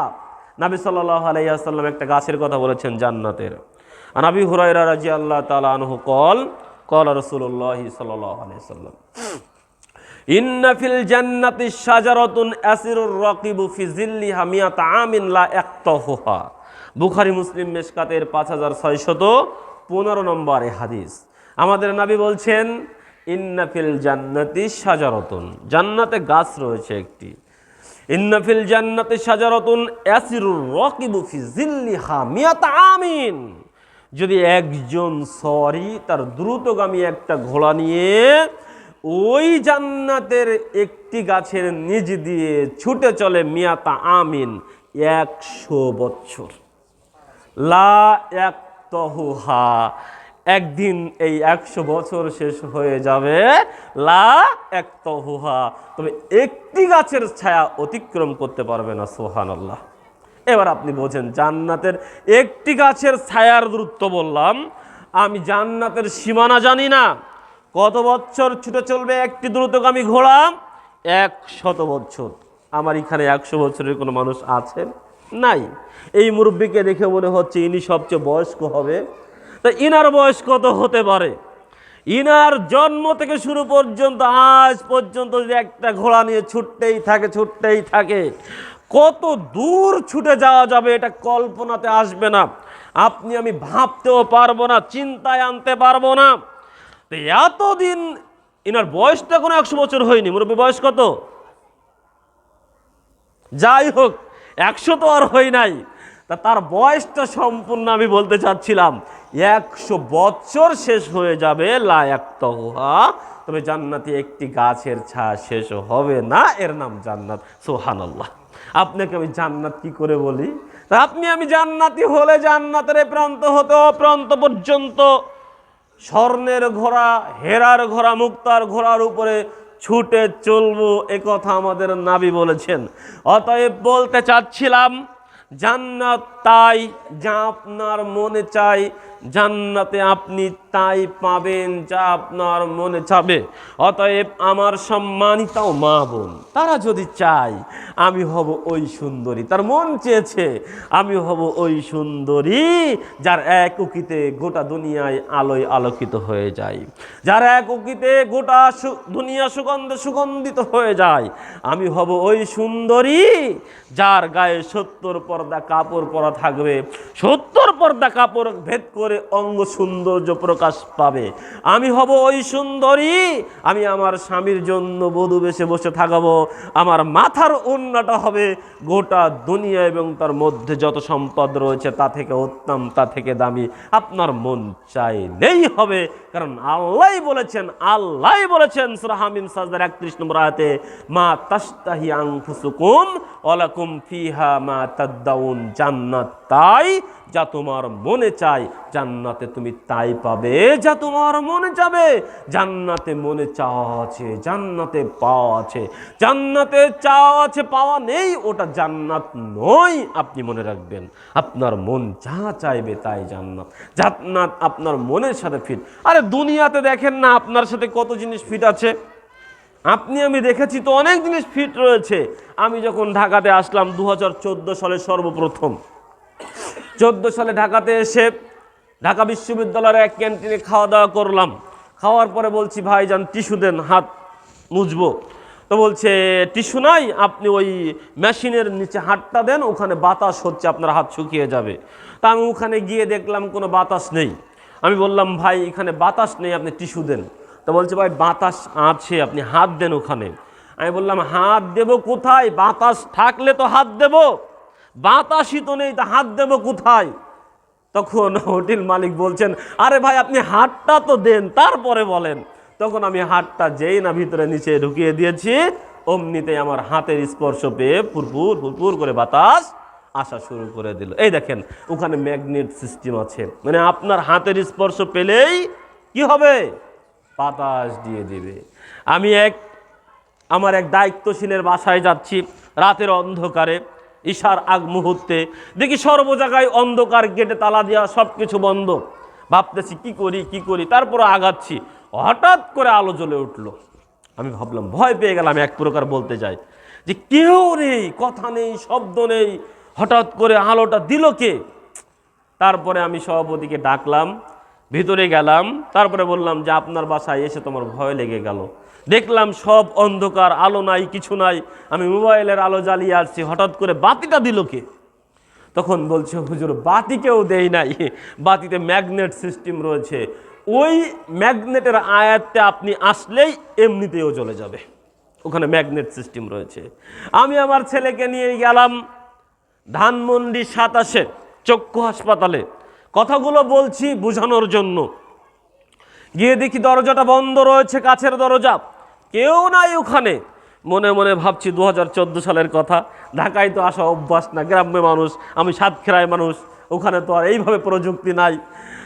নবী সাল্লাল্লাহু আলাইহি ওয়াসাল্লাম একটা গাছের কথা বলেছেন জান্নাতের। আন আবি হুরায়রা রাদিয়াল্লাহু তাআলা আনহু قال রাসূলুল্লাহ সাল্লাল্লাহু আলাইহি ওয়াসাল্লাম, ইন্না ফিল জান্নাতি শাজারাতুন আসিরুর রাকিবু ফি জিল্লিহা মিয়াতা আমিন লা ইয়াক্তাহুহা। বুখারী মুসলিম মিশকাতের 5615 নম্বরে হাদিস। আমাদের নবী বলছেন, ইন্না ফিল জান্নাতি শাজারাতুন, জান্নাতে গাছ রয়েছে একটি। ইন্না ফিল জান্নাতি শাজারাতুন আসিরুর রাকিবু ফি জিল্লিহা মিয়াতা আমিন। যদি একজন সওয়ারি তার দ্রুতগামী একটা ঘোড়া নিয়ে ওই জান্নাতের একটি গাছের নিচ দিয়ে ছুটে চলে, মিয়াতা আমিন, 100 বছর, লা ইয়াক্তাহুহা, একদিন এই 100 বছর শেষ হয়ে যাবে, লা ইয়াক্তাহুহা, তবে একটি গাছের ছায়া অতিক্রম করতে পারবে না। সুবহানাল্লাহ। এবার আপনি বোঝেন, জান্নাতের একটি গাছের ছায়ার দূরত্ব বললাম, আমি জান্নাতের সীমানা জানি না। কত বছর ছুটে চলবে একটি দ্রুতগামী ঘোড়া? 100 বছর। আমার এখানে 100 বছরের কোনো মানুষ আছেন? নাই। এই মুরব্বীকে দেখে মনে হচ্ছে ইনি সবচেয়ে বয়স্ক হবে। তা ইনার বয়স কত হতে পারে? ইনার জন্ম থেকে শুরু পর্যন্ত আজ পর্যন্ত যদি একটা ঘোড়া নিয়ে ছুটতেই থাকে, কত দূর ছুটে যাওয়া যাবে এটা কল্পনাতে আসবে না, আপনি আমি ভাবতেও পারবো না, চিন্তায় আনতে পারবো না। তো এতদিন ইনার বয়সটা কোনো 100 বছর হয়নি। মুরব্বী বয়স কত? যাই হোক, 100 তো আর হয় নাই। তা তার বয়সটা সম্পূর্ণ আমি বলতে চাচ্ছিলাম, 100 বছর শেষ হয়ে যাবে, লা ইয়াক্তাহুহা, তবে জান্নাতি একটি গাছের ছায়া শেষ হবে না, এর নাম জান্নাত। সুবহানাল্লাহ। আপনাকে আমি জান্নাত কি করে বলি? তা আপনি আমি জান্নাতি হলে জান্নাতের এ প্রান্ত হতে অপ্রান্ত পর্যন্ত স্বর্ণের ঘোড়া, হেরার ঘোড়া, মুক্তার ঘোড়ার উপরে ছুটে চলবো, এ কথা আমাদের নবী বলেছেন। অতএব বলতে চাচ্ছিলাম, জান্নাত তাই যা আপনার মনে চাই, জান্নাতে আপনি তাই পাবেন যা আপনার মনে চাবে। অতএব আমার সম্মানিত মা বোন, তারা যদি চায় আমি হব ওই সুন্দরী, তার মন চেয়েছে আমি হব ওই সুন্দরী যার এক উকিতে গোটা দুনিয়ায় আলোয় আলোকিত হয়ে যায়, যার এক উকিতে গোটা দুনিয়া সুগন্ধে সুগন্ধিত হয়ে যায়। আমি হব ওই সুন্দরী যার গায়ে 70 পর্দা কাপড় পরা থাকবে, 70 পর্দা কাপড় ভেদ করে অঙ্গ সৌন্দর্য প্রকাশ প্রকাশ পাবে। আমি হব ওই সুন্দরী, আমি আমার স্বামীর জন্য বধূ বেশে বসে থাকবো, আমার মাথার ওড়নাটা হবে গোটা দুনিয়া এবং তার মধ্যে যত সম্পদ রয়েছে তা থেকে উত্তম, তা থেকে দামি। আপনার মন চাইলেই হবে, কারণ আল্লাহ বলেছেন সূরা হামিম সাজদার 31 নম্বর আয়াতে, মা তাশতাহি আনফুসুকুম ওয়ালাকুম ফিহা মা তাদদাউন। জান্নাত তাই যা তোমার মনে চায়, জান্নাতে তুমি তাই পাবে যা তোমার মনে চাবে। জান্নাতে মনে চাওয়া আছে, জান্নাতে পাওয়া আছে। জান্নাতে চাওয়া আছে, পাওয়া নেই, ওটা জান্নাত নয়। আপনি মনে রাখবেন, আপনার মন যা চাইবে তাই জান্নাত। জান্নাত আপনার মনের সাথে ফিট। আরে দুনিয়াতে দেখেন না আপনার সাথে কত জিনিস ফিট আছে, আপনি আমি দেখেছি তো অনেক জিনিস ফিট রয়েছে। আমি যখন ঢাকাতে আসলাম 2014 সালে, সর্বপ্রথম 14 সালে ঢাকাতে এসে ঢাকা বিশ্ববিদ্যালয়ের এক ক্যান্টিনে খাওয়া দাওয়া করলাম। খাওয়ার পরে বলছি, ভাইজান টিস্যু দেন, হাত মুছবো। তো বলছে টিস্যু নাই, আপনি ওই মেশিনের নিচে হাতটা দেন, ওখানে বাতাস হচ্ছে, আপনার হাত শুকিয়ে যাবে। তা আমি ওখানে গিয়ে দেখলাম কোনো বাতাস নেই। আমি বললাম, ভাই এখানে বাতাস নেই, আপনি টিস্যু দেন। তো বলছে, ভাই বাতাস আছে, আপনি হাত দেন ওখানে। আমি বললাম, হাত দেব কোথায়? বাতাস থাকলে তো হাত দেব, বাতাসই তো নেই, তা হাত দেব কোথায়? তখন হোটেল মালিক বলছেন, আরে ভাই আপনি হাতটা তো দেন, তারপরে বলেন। তখন আমি হাতটা যেই না ভিতরে নিচে ঢুকিয়ে দিয়েছি, অমনিতেই আমার হাতের স্পর্শ পেয়ে ফুরফুর ফুরফুর করে বাতাস আসা শুরু করে দিল। এই দেখেন, ওখানে ম্যাগনেট সিস্টেম আছে, মানে আপনার হাতের স্পর্শ পেলেই কি হবে? বাতাস দিয়ে দিবে। আমি আমার এক দায়িত্বশীলের বাসায় যাচ্ছি রাতের অন্ধকারে, ঈশার আগ মুহূর্তে দেখি সর্ব জায়গায় অন্ধকার, গেটে তালা দেওয়া, সব কিছু বন্ধ। ভাবতেছি কি করি, তারপর আগাচ্ছি, হঠাৎ করে আলো জ্বলে উঠলো। আমি ভাবলাম, ভয় পেয়ে গেলাম, এক প্রকার বলতে যাই যে কেউ নেই, কথা নেই, শব্দ নেই, হঠাৎ করে আলোটা দিল কে? তারপরে আমি সভাপতিকে ডাকলাম, ভিতরে গেলাম, তারপরে বললাম যে আপনার বাসায় এসে তোমার ভয় লেগে গেল, দেখলাম সব অন্ধকার, আলো নাই, কিছু নাই, আমি মোবাইলের আলো জ্বালিয়ে আসছি, হঠাৎ করে বাতিটা দিল কে? তখন বলছে, হুজুর বাতিকেও দেই নাই, বাতিতে ম্যাগনেট সিস্টেম রয়েছে, ওই ম্যাগনেটের আয়াতে আপনি আসলেই এমনিতেও জ্বলে যাবে, ওখানে ম্যাগনেট সিস্টেম রয়েছে। আমি আমার ছেলেকে নিয়ে গেলাম ধানমন্ডি 27-এ চক্ষু হাসপাতালে, কথাগুলো বলছি বোঝানোর জন্য। গিয়ে দেখি দরজাটা বন্ধ রয়েছে, কাছের দরজা, কেউ নাই ওখানে। মনে মনে ভাবছি 2014 সালের কথা, ঢাকায় তো আসা অভ্যাস না, গ্রাম্য মানুষ, আমি সাতক্ষীরায় মানুষ, ওখানে তো আর এইভাবে প্রযুক্তি নাই।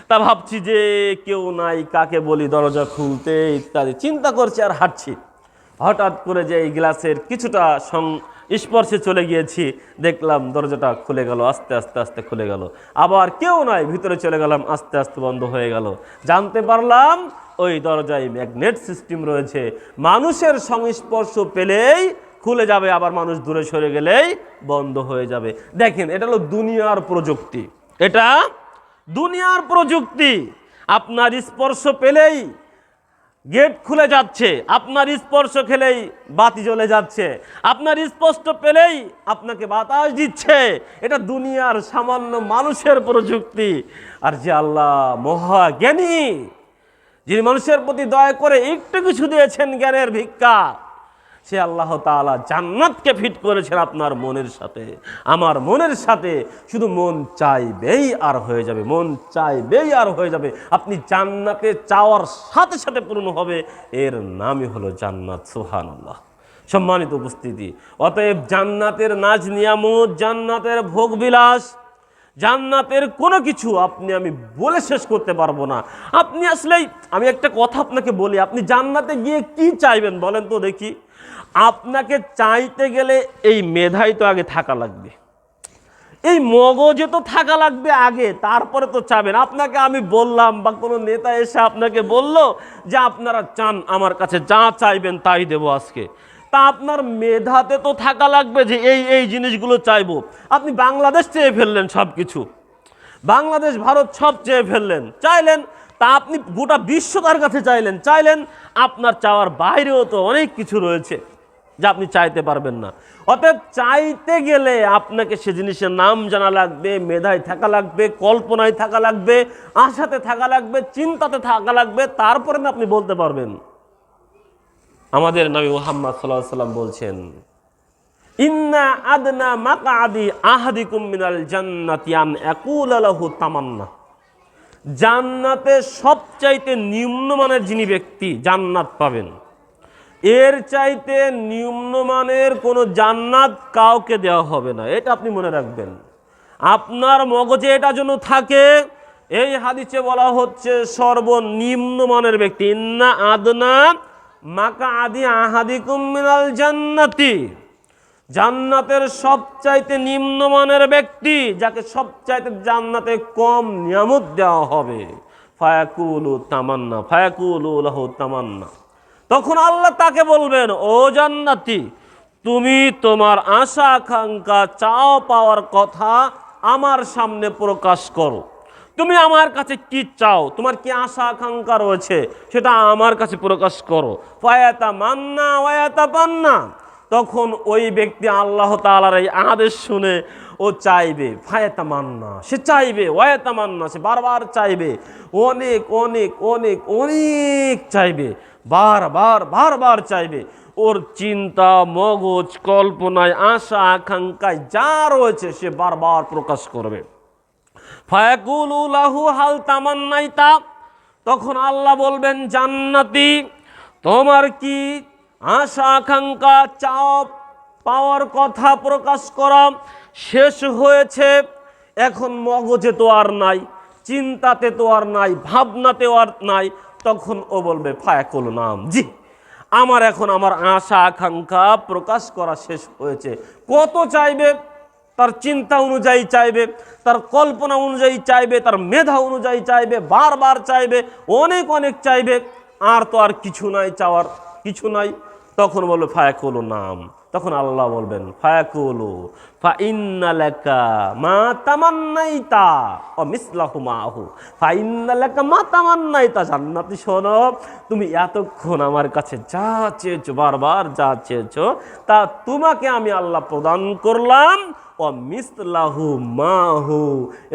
তা ভাবছি যে কেউ নাই, কাকে বলি দরজা খুলতে ইত্যাদি চিন্তা করছি আর হাঁটছি। হঠাৎ করে যে এই গ্লাসের কিছুটা স্পর্শে চলে গিয়েছি, দেখলাম দরজাটা খুলে গেল, আস্তে আস্তে আস্তে খুলে গেল। আবার কেউ নাই, ভিতরে চলে গেলাম, আস্তে আস্তে বন্ধ হয়ে গেল। জানতে পারলাম ওই দরজায় ম্যাগনেট সিস্টেম রয়েছে, মানুষের সংস্পর্শ পেলেই খুলে যাবে, আবার মানুষ দূরে সরে গেলেই বন্ধ হয়ে যাবে। দেখেন, এটা হলো দুনিয়ার প্রযুক্তি, এটা দুনিয়ার প্রযুক্তি। আপনার স্পর্শ পেলেই গেট খুলে যাচ্ছে, আপনার স্পর্শ খেলেই বাতি জ্বলে যাচ্ছে, আপনার স্পর্শ পেলেই আপনাকে বাতাস দিচ্ছে। এটা দুনিয়ার সামান্য মানুষের প্রযুক্তি। আর যে আল্লাহ মহাজ্ঞানী, যিনি মানুষের প্রতি দয়া করে একটু কিছু দিয়েছেন জ্ঞানের ভিক্ষা, সে আল্লাহ তাআলা জান্নাতকে ফিট করেছেন আপনার মনের সাথে, আমার মনের সাথে। শুধু মন চাইবেই আর হয়ে যাবে, মন চাইবেই আর হয়ে যাবে। আপনি জান্নাতে চাওয়ার সাথে সাথে পূর্ণ হবে, এর নামই হলো জান্নাত। সুবহানাল্লাহ। সম্মানিত উপস্থিতি, অতএব জান্নাতের নাজ নিয়ামত, জান্নাতের ভোগ বিলাস, জান্নাতের কোনো কিছু আপনি আমি বলে শেষ করতে পারবো না। আপনি আসলেই, আমি একটা কথা আপনাকে বলি, আপনি জান্নাতে গিয়ে কি চাইবেন বলেন তো দেখি? আপনাকে চাইতে গেলে এই মেধাই তো আগে থাকা লাগবে, এই মগজে তো থাকা লাগবে আগে, তারপরে তো চাবেন। আপনাকে আমি বললাম বা কোনো নেতা এসে আপনাকে বলল যে আপনারা চান, আমার কাছে যা চাইবেন তাই দেব আজকে, তা আপনার মেধাতে তো থাকা লাগবে যে এই এই জিনিসগুলো চাইবো। আপনি বাংলাদেশ চেয়ে ফেললেন, সব কিছু বাংলাদেশ ভারত সব চেয়ে ফেললেন, চাইলেন, তা আপনি গোটা বিশ্ব তার কাছে চাইলেন, আপনার চাওয়ার বাইরেও তো অনেক কিছু রয়েছে। যা আপনি চাইতে পারবেন না। অতএব চাইতে গেলে আপনাকে সে জিনিসের নাম জানা লাগবে, মেধায় থাকা লাগবে, কল্পনায় থাকা লাগবে, আশাতে থাকা লাগবে, চিন্তাতে থাকা লাগবে, তারপরে না আপনি বলতে পারবেন। আমাদের নবী মুহাম্মদ সাল্লাল্লাহু আলাইহি ওয়াসাল্লাম বলছেন, ইন্না আদনা মাকআদি আহাদিকুম মিনাল জান্নাতি আন ইয়াকুলা লাহু তামান্না। জান্নাতে সবচাইতে নিম্নমানের যিনি ব্যক্তি জান্নাত পাবেন, এর চাইতে নিম্নমানের কোনো জান্নাত কাউকে দেওয়া হবে না। এটা আপনি মনে রাখবেন, আপনার মগজে এটা যেন থাকে। এই হাদিসে বলা হচ্ছে সর্বনিম্নমানের ব্যক্তি, ইন্না আদনা মাকআদি আহাদিকুম মিনাল জান্নাতি, জান্নাতের সবচাইতে নিম্নমানের ব্যক্তি, যাকে সবচাইতে জান্নাতে কম নিয়ামত দেওয়া হবে, ফায়াকুলু তামান্না, ফায়াকুলু লাহু তামান্না। তখন আল্লাহ তাকে বলবেন, ও জান্নাতি, তুমি তোমার আশা আকাঙ্ক্ষা চাও পাওয়ার কথা আমার সামনে প্রকাশ করো। তুমি আমার কাছে কি চাও, তোমার কি আশা আকাঙ্ক্ষা রয়েছে, সেটা আমার কাছে প্রকাশ করো। ফায়াতামান্না ওয়ায়াতাপান্না। তখন ওই ব্যক্তি আল্লাহ তাআলার এই আদেশ শুনে ও চাইবে, ফায়াতামান্না, সে চাইবে, ওয়ায়াতামান্না, সে বারবার চাইবে, অনেক অনেক অনেক অনেক চাইবে, বারবার বারবার চাইবে। ওর চিন্তা, মগজ, কল্পনায়, আশা আকাঙ্ক্ষায় যা রয়েছে সে বারবার প্রকাশ করবে। ফায়াকুলু লাহু হাল তামান্নাইতা। তখন আল্লাহ বলবেন, জান্নাতি, তোমার কি আশা আকাঙ্ক্ষা চাও পাওয়ার কথা প্রকাশ করা শেষ হয়েছে? এখন মগজে তো আর নাই, চিন্তাতে তো আর নাই, ভাবনাতেও আর নাই। তখন ও বলবে, ফায়াকুলু নাম, জি, আমার এখন আমার আশা আকাঙ্ক্ষা প্রকাশ করা শেষ হয়েছে। কত চাইবে? তার চিন্তা অনুযায়ী চাইবে, তার কল্পনা অনুযায়ী চাইবে, তার মেধা অনুযায়ী চাইবে, বারবার চাইবে, অনেক অনেক চাইবে, আর তো আর কিছু নাই, চাওয়ার কিছু নাই। তখন বলবে ফায়াকুলু নাম। তখন আল্লাহ বলবেন, ফায়াকুলু ফাইন্না লাকা মা তামান্নাইতা ওয়া মিসলাহু মাহু, ফাইন্না লাকা মা তামান্নাইতা। জান্নাতি শোনো, তুমি এতক্ষণ আমার কাছে যা চেয়েছো, বারবার যা চেয়েছো, তা তোমাকে আমি আল্লাহ প্রদান করলাম, ও মিসলাহু মাহু,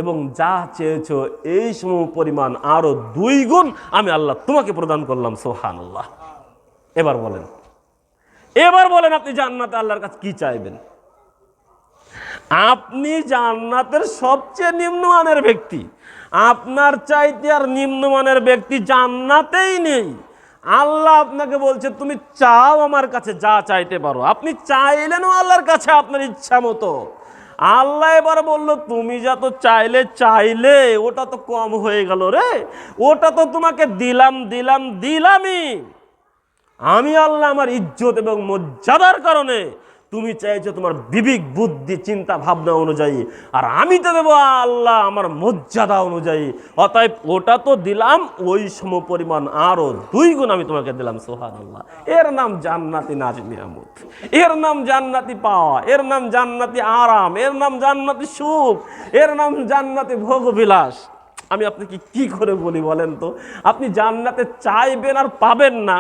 এবং যা চেয়েছো এই সম পরিমাণ আরো 2 গুণ আমি আল্লাহ তোমাকে প্রদান করলাম। সুবহানাল্লাহ। এবার বলেন, এবার বলেন, আপনি জান্নাতে আল্লাহর কাছে কি চাইবেন? আপনি জান্নাতের সবচেয়ে নিম্নমানের ব্যক্তি, আপনার চাইতে আর নিম্নমানের ব্যক্তি জান্নাতেই নেই। আল্লাহ আপনাকে বলছে, তুমি চাও আমার কাছে, যা চাইতে পারো। আপনি চাইলেনও আল্লাহর কাছে আপনার ইচ্ছা মতো। আল্লাহ এবার বলল, তুমি যা তো চাইলে ওটা তো কম হয়ে গেল রে, ওটা তো তোমাকে দিলামই। আমি আল্লাহ আমার ইজ্জত এবং মর্যাদার কারণে, তুমি চাইছো তোমার বিবেক বুদ্ধি চিন্তা ভাবনা অনুযায়ী, আর আমি তো দেবো আল্লাহ আমার মর্যাদা অনুযায়ী। অতএব ওটা তো দিলাম, ওই সম পরিমাণ আরো 2 গুণ আমি তোমাকে দিলাম। সুবহানাল্লাহ। এর নাম জান্নাতি নাজ নিয়ামত, এর নাম জান্নাতি পাওয়া, এর নাম জান্নাতি আরাম, এর নাম জান্নাতি সুখ, এর নাম জান্নাতি ভোগবিলাস। আমি আপনাকে কি করে বলি বলেন তো? আপনি জান্নাতে চাইবেন আর পাবেন না।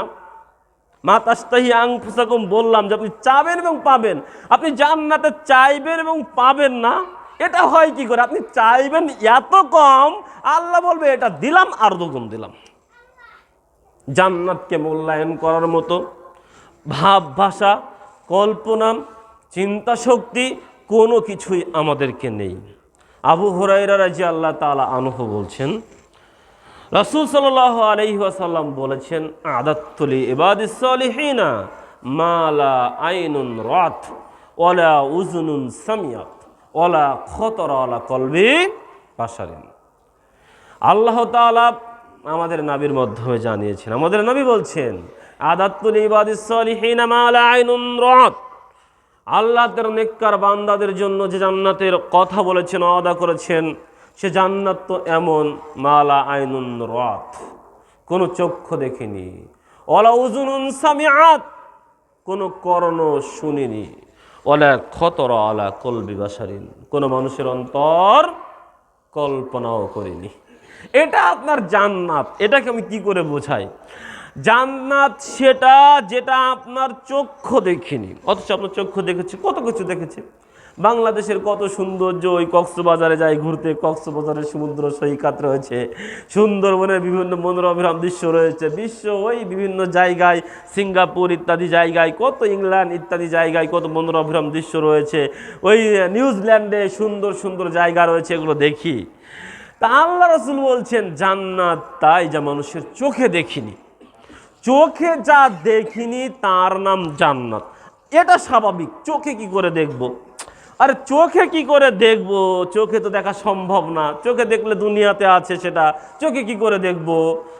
মা তাশতাহি আনফুসাকুম, বললাম যে আপনি চাবেন এবং পাবেন। আপনি জান্নাতে চাইবেন এবং পাবেন না, এটা হয় কি করে? আপনি চাইবেন এত কম, আল্লাহ বলবে এটা দিলাম আর 2 গুণ দিলাম। জান্নাতকে মূল্যায়ন করার মতো ভাব, ভাষা, কল্পনা, চিন্তা শক্তি কোনো কিছুই আমাদেরকে নেই। আবু হুরায়রা রাদিয়াল্লাহু তাআলা আনহু বলছেন, রাসূল সাল্লাল্লাহু আলাইহি ওয়াসাল্লাম বলেছেন, আদাত্তু লি ইবাদিস সালিহিনা মা লা আইনুন রাত ওয়ালা উযুনুন সামিয়াত ওয়ালা খাতারা আলা কলবি বাশারিন। আল্লাহ তাআলা আমাদের নবীর মাধ্যমে জানিয়েছেন, আমাদের নবী বলছেন, আদাত্তু লি ইবাদিস সালিহিনা মা লা আইনুন রাত। আল্লাহ তার নেককার বান্দাদের জন্য যে জান্নাতের কথা বলেছেন, ওয়াদা করেছেন, সে জান্নাত তো এমন, মালা আইনুন রাত, কোনো চক্ষু দেখেনি, ওয়ালা উযুনুন সামিআত, কোনো কর্ণ শুনিনি, ওয়ালা খাতারা আলা কলবি বাশারিন, কোনো মানুষের অন্তর কল্পনাও করেনি। এটা আপনার জান্নাত। এটাকে আমি কি করে বোঝাই? জান্নাত সেটা যেটা আপনার চক্ষু দেখিনি, অথচ আপনার চক্ষু দেখেছে, কত কিছু দেখেছে। বাংলাদেশের কত সৌন্দর্য, ওই কক্সবাজারে যাই ঘুরতে, কক্সবাজারের সমুদ্র সৈকত রয়েছে, সুন্দরবনের বিভিন্ন মনোরম দৃশ্য রয়েছে, বিশ্ব ওই বিভিন্ন জায়গায়, সিঙ্গাপুর ইত্যাদি জায়গায়, কত ইংল্যান্ড ইত্যাদি জায়গায় কত মনোরম দৃশ্য রয়েছে, ওই নিউজিল্যান্ডে সুন্দর সুন্দর জায়গা রয়েছে, এগুলো দেখি। তা আল্লাহ রাসূল বলছেন জান্নাত তাই যা মানুষের চোখে দেখিনি, চোখে যা দেখিনি তার নাম জান্নাত। এটা স্বাভাবিক, চোখে কি করে দেখব? আরে চোখে কি করে দেখব? চোখে তো দেখা সম্ভব না, চোখে দেখলে দুনিয়াতে আছে সেটা চোখে কি করে দেখব?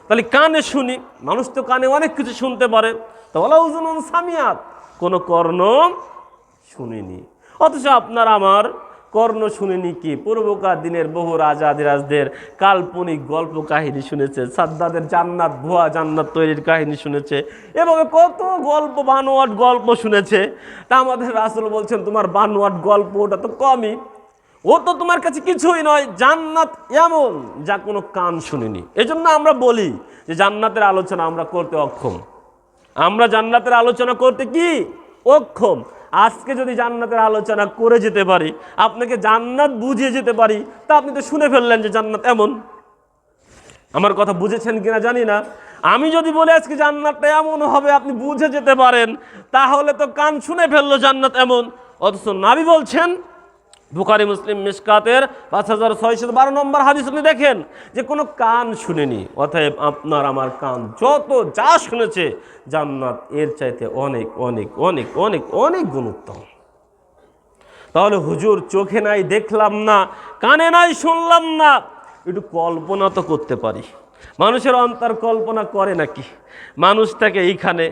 তাহলে কানে শুনি, মানুষ তো কানে অনেক কিছু শুনতে পারে। তো ওয়ালা উযুনুন সামিয়াত, কোনো কর্ণ শুনিনি। অথচ আপনার আমার কর্ণ শুনিনি কি? পূর্বকার দিনের বহু রাজাধিরাজদের কাল্পনিক গল্প কাহিনী শুনেছে, সাদ্দাদের জান্নাত, ভুয়া জান্নাত তৈরির কাহিনী শুনেছে, এভাবে কত গল্প, বানোয়াট গল্প শুনেছে। তা আমাদের রাসূল বলছেন তোমার বানোয়াট গল্প ওটা তো কমই, ও তো তোমার কাছে কিছুই নয়। জান্নাত এমন যা কোনো কান শুনিনি। এজন্য আমরা বলি যে জান্নাতের আলোচনা আমরা করতে অক্ষম, আমরা জান্নাতের আলোচনা করতে কি অক্ষম। আজকে যদি জান্নাতের আলোচনা করে যেতে পারি, আপনাকে জান্নাত বুঝিয়ে যেতে পারি, তা আপনি তো শুনে ফেললেন যে জান্নাত এমন। আমার কথা বুঝেছেন কিনা জানি না। আমি যদি বলি আজকে জান্নাতটা এমন হবে, আপনি বুঝে যেতে পারেন, তাহলে তো কান শুনে ফেললো জান্নাত এমন। অথচ নবী বলছেন, বুখারী মুসলিম মিশকাতের 5612 নম্বর হাদিস আপনি দেখেন যে কোনো কান শুনেনি। অতএব আপনার আমার কান যত যা শুনেছে, জান্নাত এর চাইতে অনেক অনেক অনেক অনেক অনেক গুণ উত্তম। তাহলে হুজুর চোখে নাই দেখলাম না, কানে নাই শুনলাম না, একটু কল্পনা তো করতে পারি। মানুষের অন্তর কল্পনা করে নাকি? মানুষ থাকে এইখানে,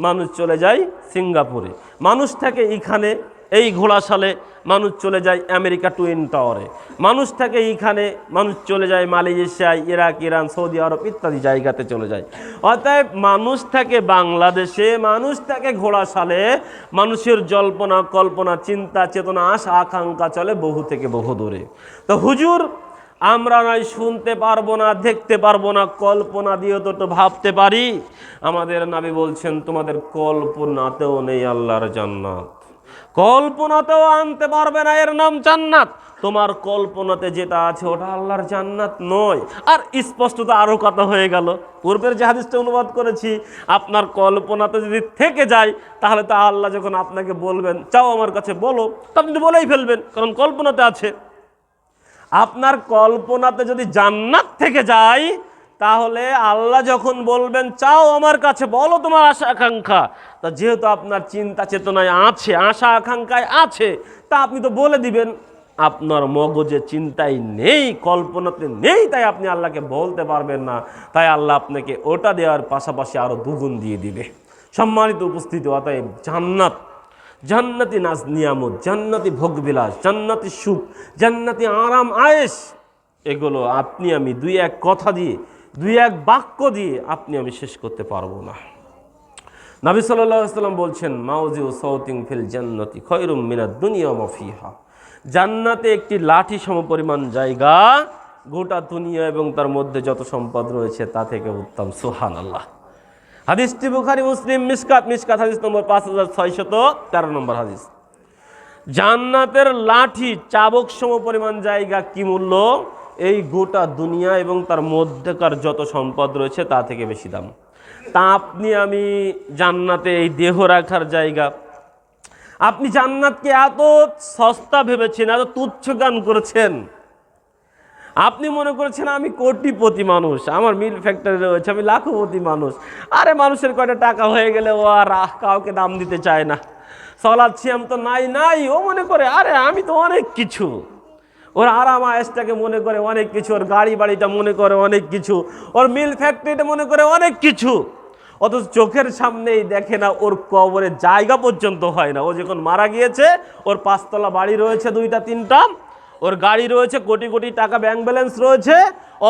মানুষ চলে যায় সিঙ্গাপুরে, মানুষ থাকে এইখানে এই ঘোড়াশালে, মানুষ চলে যায় আমেরিকা টুইন টাওয়ারে, মানুষ থাকে এইখানে, মানুষ চলে যায় মালয়েশিয়ায়, ইরাক, ইরান, সৌদি আরব ইত্যাদি জায়গাতে চলে যায়। অতএব মানুষ থাকে বাংলাদেশে, মানুষ থাকে ঘোড়াশালে, মানুষের জল্পনা কল্পনা চিন্তা চেতনা আশা আকাঙ্ক্ষা চলে বহু থেকে বহু দূরে। তো হুজুর আমরা নয় শুনতে পারবো না, দেখতে পারবো না, কল্পনা দিয়ে তো একটু ভাবতে পারি। আমাদের নবী বলছেন তোমাদের কল্পনাতেও নেই আল্লাহর জান্নাত, কল্পনাতেও আনতে পারবে না, এর নাম জান্নাত। তোমার কল্পনাতে যেটা আছে ওটা আল্লাহর জান্নাত নয়। আর স্পষ্টতা আরও কথা হয়ে গেল, পূর্বের যে হাদিসটা অনুবাদ করেছি, আপনার কল্পনাতে যদি থেকে যায়, তাহলে তো আল্লাহ যখন আপনাকে বলবেন চাও আমার কাছে বলো, তা আপনি তো বলেই ফেলবেন, কারণ কল্পনাতে আছে। আপনার কল্পনাতে যদি জান্নাত থেকে যায়, তাহলে আল্লাহ যখন বলবেন চাও আমার কাছে বলো তোমার আশা আকাঙ্ক্ষা, তা যেহেতু আপনার চিন্তা চেতনায় আছে, আশা আকাঙ্ক্ষায় আছে, তা আপনি তো বলে দিবেন। আপনার মগজে চিন্তাই নেই, কল্পনাতে নেই, তাই আপনি আল্লাহকে বলতে পারবেন না। তাই আল্লাহ আপনাকে ওটা দেওয়ার পাশাপাশি আরও দুগুণ দিয়ে দিবে। সম্মানিত উপস্থিতি, অতএব জান্নাত, জান্নাতি নাজ নিয়ামত, জান্নাতি ভোগবিলাস, জান্নাতি সুখ, জান্নাতি আরাম আয়েশ, এগুলো আপনি আমি দুই এক কথা দিয়ে, দুই এক বাক্য দিয়ে আপনি আমি শেষ করতে পারবো না। নবী সাল্লাল্লাহু আলাইহি ওয়াসাল্লাম বলছেন মাউজিউ সাউতিন ফিল জান্নাতি খায়রুম মিনাদ দুনিয়া ওয়া মা ফিহা, জান্নাতে একটি লাঠি সমপরিমাণ জায়গা গোটা দুনিয়া এবং তার মধ্যে যত সম্পদ রয়েছে তা থেকে উত্তম। সুবহানাল্লাহ। হাদিসটি বুখারী মুসলিম মিশকাত হাদিস নম্বর 5613 নম্বর হাদিস। জান্নাতের লাঠি চাবক সমপরিমাণ জায়গা কি মূল্য? এই গোটা দুনিয়া এবং তার মধ্যেকার যত সম্পদ রয়েছে তা থেকে বেশি দাম। তা আপনি আমি জান্নাতে এই দেহ রাখার জায়গা, আপনি জান্নাতকে এত সস্তা ভেবেছেন, এত তুচ্ছ জ্ঞান করেছেন। আপনি মনে করেছেন আমি কোটিপতি মানুষ, আমার মিল ফ্যাক্টরি রয়েছে, আমি লাখপতি মানুষ। আরে মানুষের কয়টা টাকা হয়ে গেলে ও আর কাউকে দাম দিতে চায় না, সলাদ সিয়াম তো নাই, ও মনে করে আরে আমি তো অনেক কিছু। ওর আরাম আয়েসটাকে মনে করে অনেক কিছু, ওর গাড়ি বাড়িটা মনে করে অনেক কিছু, ওর মিল ফ্যাক্টরিটা মনে করে অনেক কিছু। অথচ চোখের সামনেই দেখে না, ওর কবরের জায়গা পর্যন্ত হয় না। ও যখন মারা গিয়েছে, ওর 5 তলা বাড়ি রয়েছে, 2টা 3টা, ওর গাড়ি রয়েছে, কোটি কোটি টাকা ব্যাংক ব্যালেন্স রয়েছে,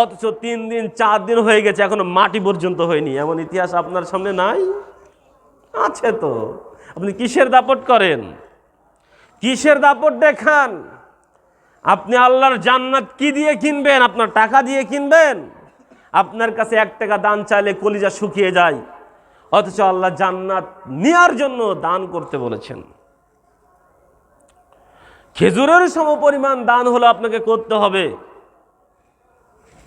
অথচ 3 দিন 4 দিন হয়ে গেছে এখনো মাটি পর্যন্ত হয়নি। এমন ইতিহাস আপনার সামনে নাই? আছে তো। আপনি কিসের দাপট করেন? কিসের দাপট দেখান? আপনি আল্লাহর জান্নাত কি দিয়ে কিনবেন? আপনার টাকা দিয়ে কিনবেন? আপনার কাছে 1 টাকা দান চাইলে কলিজা শুকিয়ে যায়। অথচ আল্লাহ জান্নাত নেয়ার জন্য দান করতে বলেছেন। খেজুরের সমপরিমাণ দান হলো আপনাকে করতে হবে।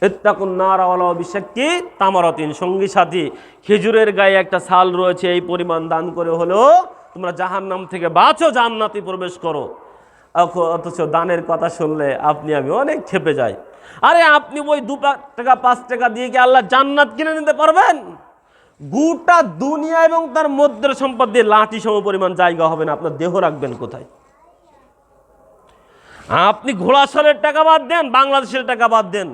ইত্তাকুন নারা ওয়ালাউ বিশাক্কি তামারাতিন, সঙ্গী সাথী খেজুরের গায়ে একটা ছাল রয়েছে, এই পরিমাণ দান করে হলেও তোমরা জাহান্নাম থেকে বাঁচো, জান্নাতে প্রবেশ করো। অথচ দানের কথা শুনলে আপনি আমি অনেক ক্ষেপে যাই। আরে আপনি ওই 2 টাকা 5 টাকা দিয়ে কি আল্লাহ জান্নাত কিনে নিতে পারবেন? গোটা দুনিয়া এবং তার মধ্যের সম্পদ দিয়ে লাঠি সমপরিমাণ জায়গা হবে না, আপনার দেহ রাখবেন কোথায়? আপনি ঘোড়াশালের টাকা বাদ দেন, বাংলাদেশের টাকা বাদ দেন,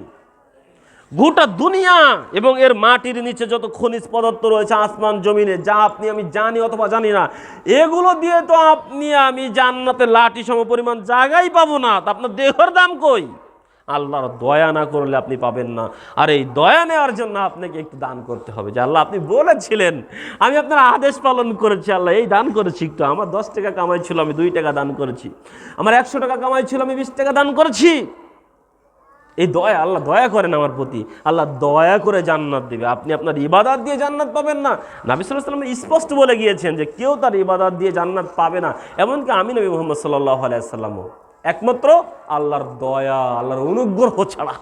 গোটা দুনিয়া এবং এর মাটির নিচে যত খনিজ পদার্থ রয়েছে আসমান জমিনে, যা আপনি আমি জানি অথবা জানি না, এগুলো দিয়ে তো আপনি আমি জান্নাতে লাঠি সমপরিমাণ জায়গাই পাবো না। তা আপনার দেহর দাম কই? আল্লাহর দয়া না করলে আপনি পাবেন না। আর এই দয়া নেওয়ার জন্য আপনাকে একটু দান করতে হবে। যে আল্লাহ আপনি বলেছিলেন, আমি আপনার আদেশ পালন করেছি, আল্লাহ এই দান করেছি, একটু আমার 10 টাকা কামাই ছিল আমি 2 টাকা দান করেছি, আমার 100 টাকা কামাই ছিল আমি 20 টাকা দান করেছি। এই দয়া, আল্লাহ দয়া করেন আমার প্রতি, আল্লাহ দয়া করে জান্নাত দেবে। আপনি আপনার ইবাদত দিয়ে জান্নাত পাবেন না। নবী সাল্লাল্লাহু আলাইহি ওয়াসাল্লাম স্পষ্ট বলে গিয়েছেন যে কেউ তার ইবাদত দিয়ে জান্নাত পাবে না। এমনকি আমি নবী মুহাম্মদ সাল্লাল্লাহু আলাইহি ওয়াসাল্লামও একমাত্র আল্লাহর দয়া, আল্লাহর অনুগ্রহ ছাড়া।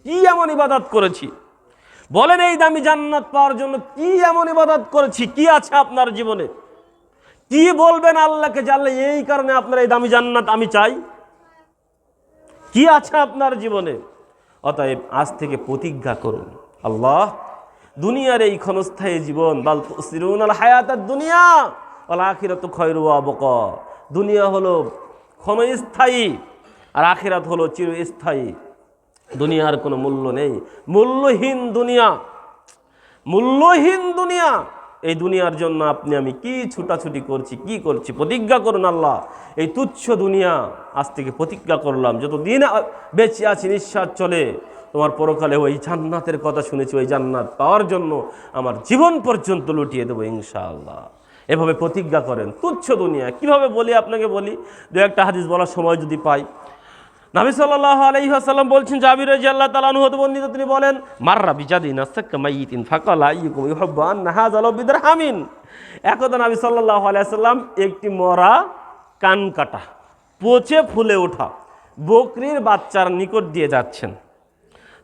কি এমন ইবাদত করেছি বলেন এই দামি জান্নাত পাওয়ার জন্য? কি এমন ইবাদত করেছি? কি আছে আপনার জীবনে? কি বলবেন আল্লাহকে যে আল্লাহ এই কারণে আপনার এই দামি জান্নাত আমি চাই? কি আছে আপনার জীবনে? অতএব আজ থেকে প্রতিজ্ঞা করুন, আল্লাহ দুনিয়ার এই ক্ষণস্থায়ী জীবন, বাল তুসিরুনাল হায়াতাদ দুনিয়া ওয়াল আখিরাতু খায়রু ওয়া আবকা, দুনিয়া হলো ক্ষণস্থায়ী আর আখিরাত হলো চিরস্থায়ী। দুনিয়ার কোনো মূল্য নেই, মূল্যহীন দুনিয়া, মূল্যহীন দুনিয়া। এই দুনিয়ার জন্য আপনি আমি কি ছুটাছুটি করছি, কি করছি? প্রতিজ্ঞা করুন আল্লাহ এই তুচ্ছ দুনিয়া আজ থেকে প্রতিজ্ঞা করলাম, যতদিন বেঁচে আছি নিঃশ্বাস চলে তোমার পরকালে ওই জান্নাতের কথা শুনেছি, ওই জান্নাত পাওয়ার জন্য আমার জীবন পর্যন্ত লুটিয়ে দেবো ইনশাআল্লাহ। এভাবে প্রতিজ্ঞা করেন। তুচ্ছ দুনিয়া কিভাবে বলি আপনাকে বলি, 2-1টা হাদিস বলার সময় যদি পাই। নবী সাল্লাল্লাহু আলাইহি ওয়াসাল্লাম বলছেন, জাবির রাদিয়াল্লাহু তাআলা আনহু হতে বর্ণিত, তিনি বলেন, মাররা বিজাদিন আসাক্কা মাইয়িতিন ফাকালা আইয়ুকুম ইউহিব্বু আন্না হাযা লাউ বিদিরহামিন। একদা নবী সাল্লাল্লাহু আলাইহি ওয়াসাল্লাম একটি মরা কান কাটা পচে ফুলে ওঠা বকরির বাচ্চার নিকট দিয়ে যাচ্ছেন।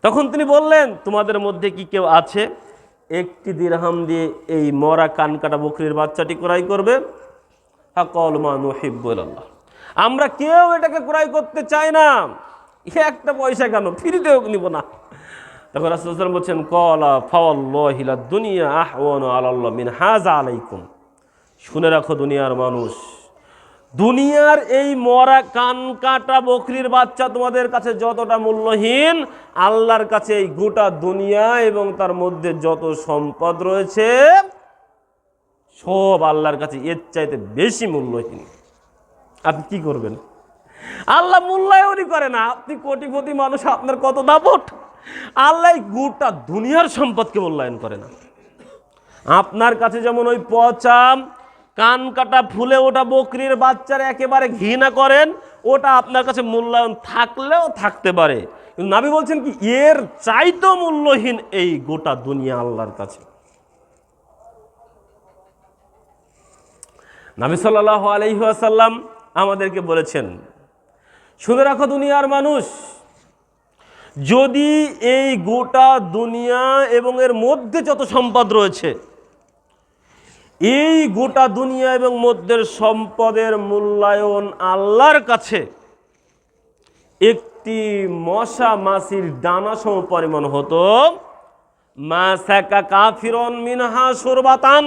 তখন তিনি বললেন, তোমাদের মধ্যে কি কেউ আছে 1টি দিরহাম দিয়ে এই মরা কান কাটা বকরির বাচ্চাটি ক্রয় করবে? ফাকালু মা নুহিব্বুল্লাহ, আমরা কেউ এটাকে ক্রয় করতে চাই না, 1টা পয়সা কেন, ফ্রিতেও নিব না। তখন রাসূলুল্লাহ সাল্লাল্লাহু আলাইহি ওয়াসাল্লাম বলছেন, ক্বালা ফাওয়াল্লাহি লাদ দুনিয়া আহওয়ানু আলাল্লাহ মিন হাযা আলাইকুম। শুনে রাখো দুনিয়ার মানুষ, দুনিয়ার এই মরা কান কাটা বকরির বাচ্চা তোমাদের কাছে যতটা মূল্যহীন, আল্লাহর কাছে এই গোটা দুনিয়া এবং তার মধ্যে যত সম্পদ রয়েছে সব আল্লাহর কাছে এর চাইতে বেশি মূল্যহীন। আপনি কি করবেন? আল্লাহ মূল্যায়নই করে না। আপনি কোটিপতি মানুষ, আপনার কত দাপট, আল্লাহ গোটা দুনিয়ার সম্পদকে মূল্যায়ন করে না। আপনার কাছে যেমন ওই পচা কান কাটা ফুলে ওটা বকরির বাচ্চার একেবারে ঘৃণা করেন, ওটা আপনার কাছে মূল্যায়ন থাকলেও থাকতে পারে, কিন্তু নবী বলছেন কি এর চাইতেও মূল্যহীন এই গোটা দুনিয়া আল্লাহর কাছে। নবী সাল্লাল্লাহু আলাইহি ওয়াসাল্লাম আমাদেরকে বলেছেন, শুনে রাখো দুনিয়ার মানুষ, যদি এই গোটা দুনিয়া এবং এর মধ্যে যত সম্পদ রয়েছে, এই গোটা দুনিয়া এবং মধ্যের সম্পদের মূল্যায়ন আল্লাহর কাছে একটি মশা মাছির দানা সম পরিমাণ হতো, মা সাকা কাফিরন মিনহা সুরবাতান,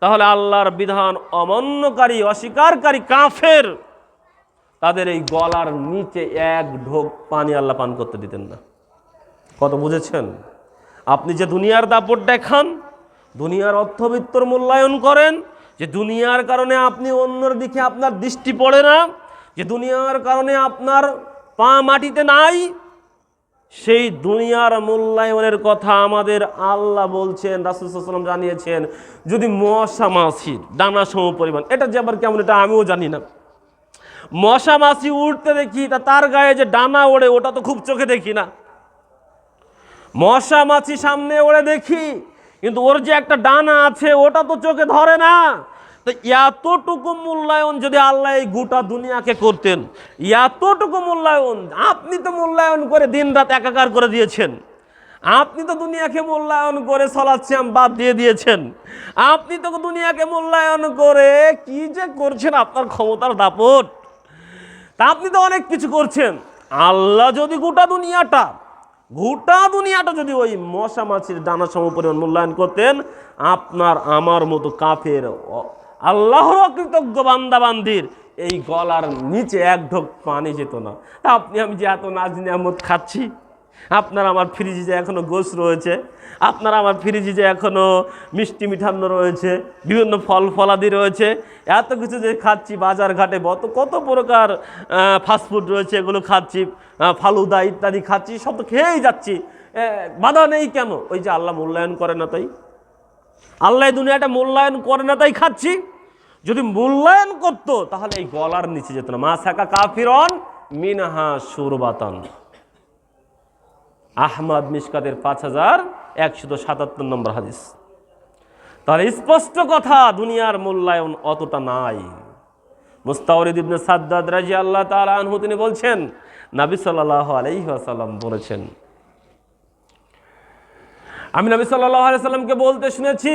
তাহলে আল্লাহর বিধান অমান্যকারী অস্বীকারী কাফের তাদের এই গলার নিচে 1 ঢোক পানি আল্লাহ পান করতে দিতেন না। কত বুঝেছেন? আপনি যে দুনিয়ার দাপট দেখান, দুনিয়ার অর্থবিত্তর মূল্যায়ন করেন, যে দুনিয়ার কারণে আপনি অন্যর দিকে আপনার দৃষ্টি পড়ে না, যে দুনিয়ার কারণে আপনার পা মাটিতে নাই, সেই দুনিয়ার মূল্যায়নের কথা আমাদের আল্লাহ বলছেন, রাসূল সাল্লাল্লাহু আলাইহি ওয়াসাল্লাম জানিয়েছেন। যদি মশা মাছির দানা সম পরিমাণ, এটা যে আবার কেমন এটা আমিও জানি না। মশা মাছি উড়তে দেখি, তার গায়ে যে ডানা ওড়ে ওটা তো খুব চোখে দেখি না। মশা মাছি সামনে ওড়ে দেখি, কিন্তু ওর যে একটা ডানা আছে ওটা তো চোখে ধরে না। তো এতটুকু মূল্যায়ন যদি আল্লাহ এই গোটা দুনিয়াকে করতেন, এতটুকু মূল্যায়ন আপনি তো মূল্যায়ন করে দিন রাত একাকার করে দিয়েছেন। আপনি তো দুনিয়াকে মূল্যায়ন করে সলাচ্ছেন বাদ দিয়ে দিয়েছেন। আপনি তো দুনিয়াকে মূল্যায়ন করে কি যে করছেন, আপনার ক্ষমতার দাপট। তা আপনি তো অনেক কিছু করছেন। আল্লাহ যদি গোটা দুনিয়াটা যদি ওই মশা মাছির দানা সম পরিমাণ মূল্যায়ন করতেন, আপনার আমার মতো কাফের আল্লাহর অকৃতজ্ঞ বান্দাবান্দির এই গলার নিচে এক ঢোক পানি যেত না। আপনি আমি যে এত নাজ নিয়ামত খাচ্ছি, আপনার আমার ফ্রিজে যে এখনো গোশত রয়েছে, আপনার আমার ফ্রিজে যে এখনো মিষ্টি মিঠান্ন রয়েছে, বিভিন্ন ফল ফলাদি রয়েছে, এত কিছু যে খাচ্ছি, বাজার ঘাটে কত প্রকার ফাস্টফুড রয়েছে, এগুলো খাচ্ছি, ফালুদা ইত্যাদি খাচ্ছি, সব তো খেয়েই যাচ্ছি, বাধা নেই কেন? ওই যে আল্লাহ মূল্যায়ন করে না তাই, আল্লাহ দুনিয়াটা মূল্যায়ন করে না তাই খাচ্ছি। যদি মূল্যায়ন করতো তাহলে এই গলার নিচে যেত না। মা সাকা কাফিরন মিনহা সুরবাতান, আহমদ মিশকাতের 5177 নম্বর হাদিস। তাহলে স্পষ্ট কথা, দুনিয়ার মূল্যায়ন অতটা নাই। মুস্তাওরিদ ইবনে সাদ্দাদ রাদিয়াল্লাহু তাআলা আনহু তিনি বলছেন, নবী সাল্লাল্লাহু আলাইহি ওয়াসাল্লাম বলেছেন, আমি নবী সাল্লাল্লাহু আলাইহি ওয়াসাল্লামকে বলতে শুনেছি,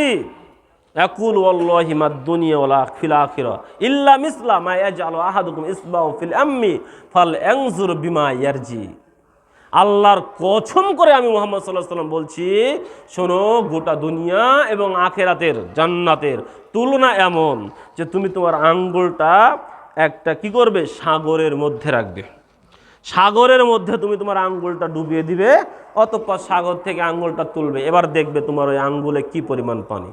ইয়াকুল ওয়াল্লাহি মাদ দুনিয়া ওয়ালা ফিল আখিরা ইল্লা মিসলা মা ইয়াজআলু আহাদুকুম ইসবাহু ফিল আম্মি ফাল ইয়ানজুর বিমা ইয়ারজি। আল্লাহর কসম করে আমি মুহাম্মদ সাল্লাল্লাহু আলাইহি ওয়াসাল্লাম বলছি, শোনো, গোটা দুনিয়া এবং আখিরাতের জান্নাতের তুলনা এমন যে তুমি তোমার আঙ্গুলটা একটা কি করবে, সাগরের মধ্যে রাখবে, সাগরের মধ্যে তুমি তোমার আঙ্গুলটা ডুবিয়ে দিবে, অতঃপর সাগর থেকে আঙ্গুলটা তুলবে, এবার দেখবে তোমার ওই আঙ্গুলে কি পরিমাণ পানি।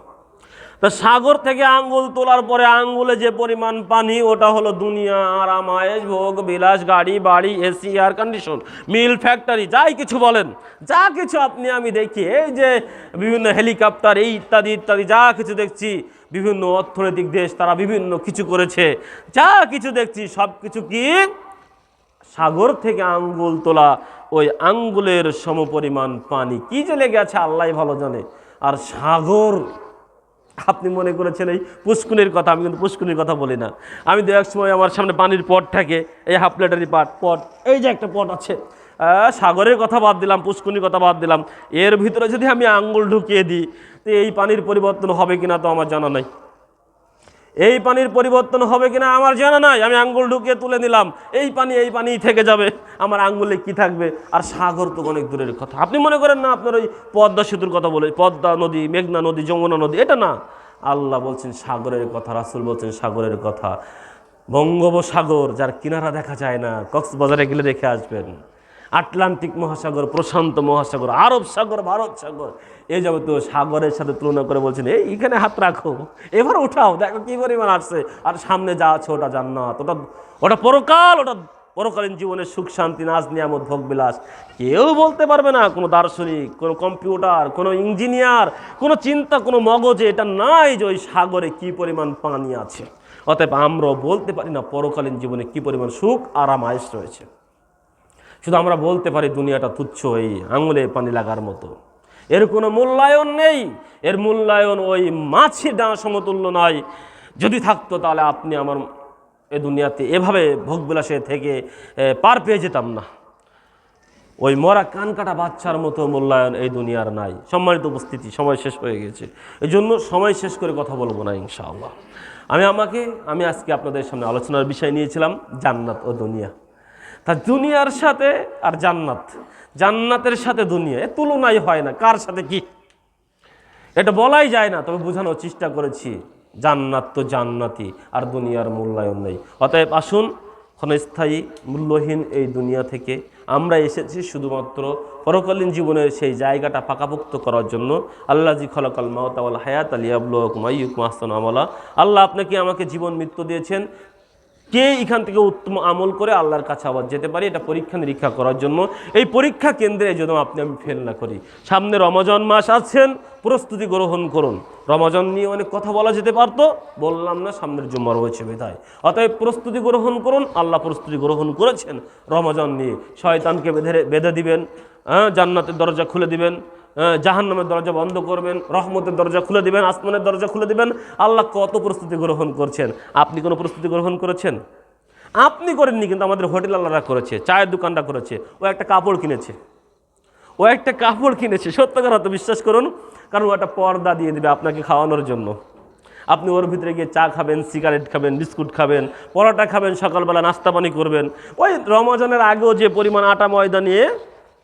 তো সাগর থেকে আঙ্গুল তোলার পরে আঙ্গুলে যে পরিমাণ পানি, ওটা হলো দুনিয়া, আরাম আয়েশ ভোগ বিলাস, গাড়ি বাড়ি, AC, air condition, mill factory, যাই কিছু বলেন, যা কিছু আপনি আমি দেখি, এই যে বিভিন্ন হেলিকপ্টার এই ইত্যাদি ইত্যাদি যা কিছু দেখছি, বিভিন্ন অর্থনৈতিক দেশ তারা বিভিন্ন কিছু করেছে, যা কিছু দেখছি সব কিছু কি সাগর থেকে আঙ্গুল তোলা ওই আঙ্গুলের সমপরিমাণ পানি। কি যে লেগে আছে আল্লাহ ভালো জানে। আর সাগর, আপনি মনে করেছেন এই পুষ্কুনির কথা, আমি কিন্তু পুষ্কুনির কথা বলি না। আমি দু এক সময় আমার সামনে পানির পট থাকে, এই হাফ লিটারি পট, এই যে একটা পট আছে, সাগরের কথা বাদ দিলাম, পুষ্কুনির কথা বাদ দিলাম, এর ভিতরে যদি আমি আঙ্গুল ঢুকিয়ে দিই তো এই পানির পরিবর্তন হবে কিনা তো আমার জানা নাই। এই পানির পরিবর্তন হবে কিনা আমার জানা নাই। আমি আঙ্গুল ঢুকিয়ে তুলে নিলাম, এই পানিই থেকে যাবে, আমার আঙ্গুলে কি থাকবে? আর সাগর তো অনেক দূরের কথা। আপনি মনে করেন না আপনার ওই পদ্মা সেতুর কথা বলে, পদ্মা নদী, মেঘনা নদী, যমুনা নদী, এটা না। আল্লাহ বলছেন সাগরের কথা, রাসূল বলছেন সাগরের কথা। বঙ্গোপসাগর, যার কিনারা দেখা যায় না, কক্সবাজারে গেলে দেখে আসবেন। আটলান্টিক মহাসাগর, প্রশান্ত মহাসাগর, আরব সাগর, ভারত সাগর, এই যাবতীয় সাগরের সাথে তুলনা করে বলছেন এইখানে হাত রাখো, এবার উঠাও, দেখো কি পরিমাণ আসছে। আর সামনে যা আছে ওটা জান্নাত, ওটা পরকাল, ওটা পরকালীন জীবনের সুখ শান্তি, নাজ নিয়ামত, ভোগ বিলাস। কেউ বলতে পারবে না, কোনো দার্শনিক, কোনো কম্পিউটার, কোনো ইঞ্জিনিয়ার, কোনো চিন্তা, কোনো মগজে এটা নাই যে ওই সাগরে কি পরিমাণ পানি আছে। অতএব আমরাও বলতে পারি না পরকালীন জীবনে কি পরিমাণ সুখ আরাম আয়েশ রয়েছে। শুধু আমরা বলতে পারি দুনিয়াটা তুচ্ছ, এই আঙুলে পানি লাগার মতো, এর কোনো মূল্যায়ন নেই। এর মূল্যায়ন ওই মাছির ডানা সমতুল্য নয়। যদি থাকতো তাহলে আপনি আমার এ দুনিয়াতে এভাবে ভোগবিলাসে থেকে পার পেয়ে যেতাম না। ওই মরা কান কাটা বাচ্চার মতো মূল্যায়ন এই দুনিয়ার নাই। সম্মানিত উপস্থিতি, সময় শেষ হয়ে গেছে, এই জন্য সময় শেষ করে কথা বলবো না ইনশাআল্লাহ। আমি আজকে আপনাদের সামনে আলোচনার বিষয় নিয়েছিলাম জান্নাত ও দুনিয়া। তা দুনিয়ার সাথে আর জান্নাতের সাথে দুনিয়া এ তুলনাই হয় না, কার সাথে কি এটা বলাই যায় না। তবে বোঝানোর চেষ্টা করেছি, জান্নাত তো জান্নাতি, আর দুনিয়ার মূল্যায়ন নেই। অতএব আসুন, ক্ষণস্থায়ী মূল্যহীন এই দুনিয়া থেকে আমরা এসেছি শুধুমাত্র পরকালীন জীবনের সেই জায়গাটা পাকাপোক্ত করার জন্য। আল্লাযী খালাকাল মাউতা ওয়াল হায়াতা লিয়াবলুয়াকুম আইয়ুকুম আহসানু আমালা। আল্লাহ আপনাকে আমাকে জীবন মৃত্যু দিয়েছেন, কে এখান থেকে উত্তম আমল করে আল্লাহর কাছে আবার যেতে পারি, এটা পরীক্ষা নিরীক্ষা করার জন্য। এই পরীক্ষা কেন্দ্রে যেন আমি ফেল না করি। সামনে রমজান মাস আছেন, প্রস্তুতি গ্রহণ করুন। রমজান নিয়ে অনেক কথা বলা যেতে পারতো, বললাম না, সামনের জুম্মা রয়েছে বিধায়। অতএব প্রস্তুতি গ্রহণ করুন। আল্লাহ প্রস্তুতি গ্রহণ করেছেন রমজান নিয়ে। শয়তানকে বেঁধে দিবেন, জান্নাতের দরজা খুলে দিবেন, জাহান্নামের দরজা বন্ধ করবেন, রহমতের দরজা খুলে দিবেন, আসমানের দরজা খুলে দিবেন। আল্লাহ কত প্রস্তুতি গ্রহণ করছেন। আপনি কোনো প্রস্তুতি গ্রহণ করেছেন? আপনি করেননি, কিন্তু আমাদের হোটেল আল্লাহরা করেছে, চায়ের দোকানটা করেছে, ও একটা কাপড় কিনেছে, সত্যকার হয়তো বিশ্বাস করুন, কারণ ও একটা পর্দা দিয়ে দেবে আপনাকে খাওয়ানোর জন্য। আপনি ওর ভিতরে গিয়ে চা খাবেন, সিগারেট খাবেন, বিস্কুট খাবেন, পরোটা খাবেন, সকালবেলা নাস্তা পানি করবেন। ওই রমজানের আগেও যে পরিমাণ আটা ময়দা নিয়ে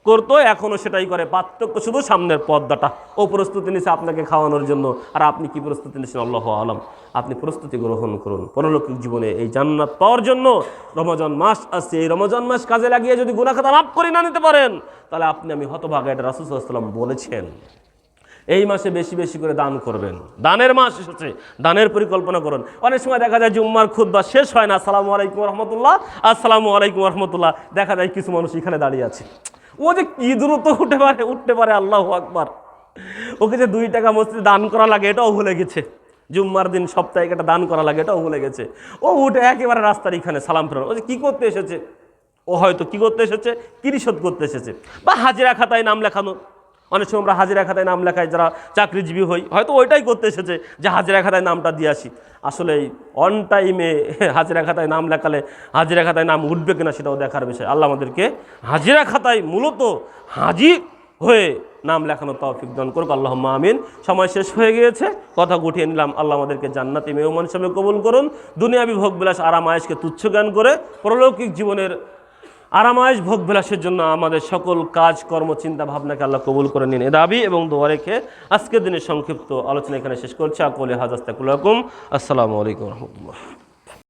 করতো এখনও সেটাই করে, পার্থক্য শুধু সামনের পর্দাটা। ও প্রস্তুতি নিচ্ছে আপনাকে খাওয়ানোর জন্য, আর আপনি কি প্রস্তুতি নিচ্ছেন? আল্লাহু আলাম। আপনি প্রস্তুতি গ্রহণ করুন পরলৌকিক জীবনে এই জান্নাত পাওয়ার জন্য। রমজান মাস আসছে, এই রমজান মাস কাজে লাগিয়ে যদি গুনাহ খাতা মাফ করে না নিতে পারেন, তাহলে আপনি আমি হতভাগা। এটা রাসূল সাল্লাল্লাহু আলাইহি ওয়াসাল্লাম বলেছেন। এই মাসে বেশি বেশি করে দান করবেন, দানের মাস এসেছে, দানের পরিকল্পনা করুন। অনেক সময় দেখা যায় জুম্মার খুতবা শেষ হয় না, আসসালামু আলাইকুম রহমতুল্লাহ, আসসালামু আলাইকুম রহমতুল্লাহ, দেখা যায় কিছু মানুষ এখানে দাঁড়িয়ে আছে। ও যে কি দ্রুত উঠতে পারে, আল্লাহু আকবার। ওকে যে 2 টাকা মসজিদে দান করা লাগে এটাও ভুলে গেছে, জুম্মার দিন সপ্তাহে একটা দান করা লাগে এটাও ভুলে গেছে। ও উঠে একেবারে রাস্তার এখানে সালাম ফেরানো। ও যে কী করতে এসেছে? ও হয়তো কী করতে এসেছে? কিরিশোধ করতে এসেছে, বা হাজিরা খাতায় নাম লেখানো। অনেক সময় আমরা হাজিরা খাতায় নাম লেখাই যারা চাকরিজীবী হই, হয়তো ওইটাই করতে এসেছে যে হাজিরা খাতায় নামটা দিয়ে আসি। আসলে অন টাইমে হাজিরা খাতায় নাম লেখালে হাজিরা খাতায় নাম উঠবে কিনা সেটাও দেখার বিষয়। আল্লাহ আমাদেরকে হাজিরা খাতায় মূলত হাজির হয়ে নাম লেখানো তৌফিক দান করুক, আল্লাহুম্মা আমিন। সময় শেষ হয়ে গিয়েছে, কথা গুটিয়ে নিলাম। আল্লাহ আমাদেরকে জান্নাতি মেহমান হিসেবে কবুল করুন। দুনিয়াবি ভোগবিলাস আরামায়েশকে তুচ্ছ জ্ঞান করে পরলৌকিক জীবনের আরামায়েশ ভোগবিলাসের জন্য আমাদের সকল কাজ কর্ম চিন্তা ভাবনাকে আল্লাহ কবুল করে নিন, এ দাবি এবং দোয়া রেখে আজকের দিনের সংক্ষিপ্ত আলোচনা এখানে শেষ করছি। আকলি হাযা আস্তাগফিরুল্লাহ। আসসালামু আলাইকুম ওয়া রাহমাতুল্লাহ।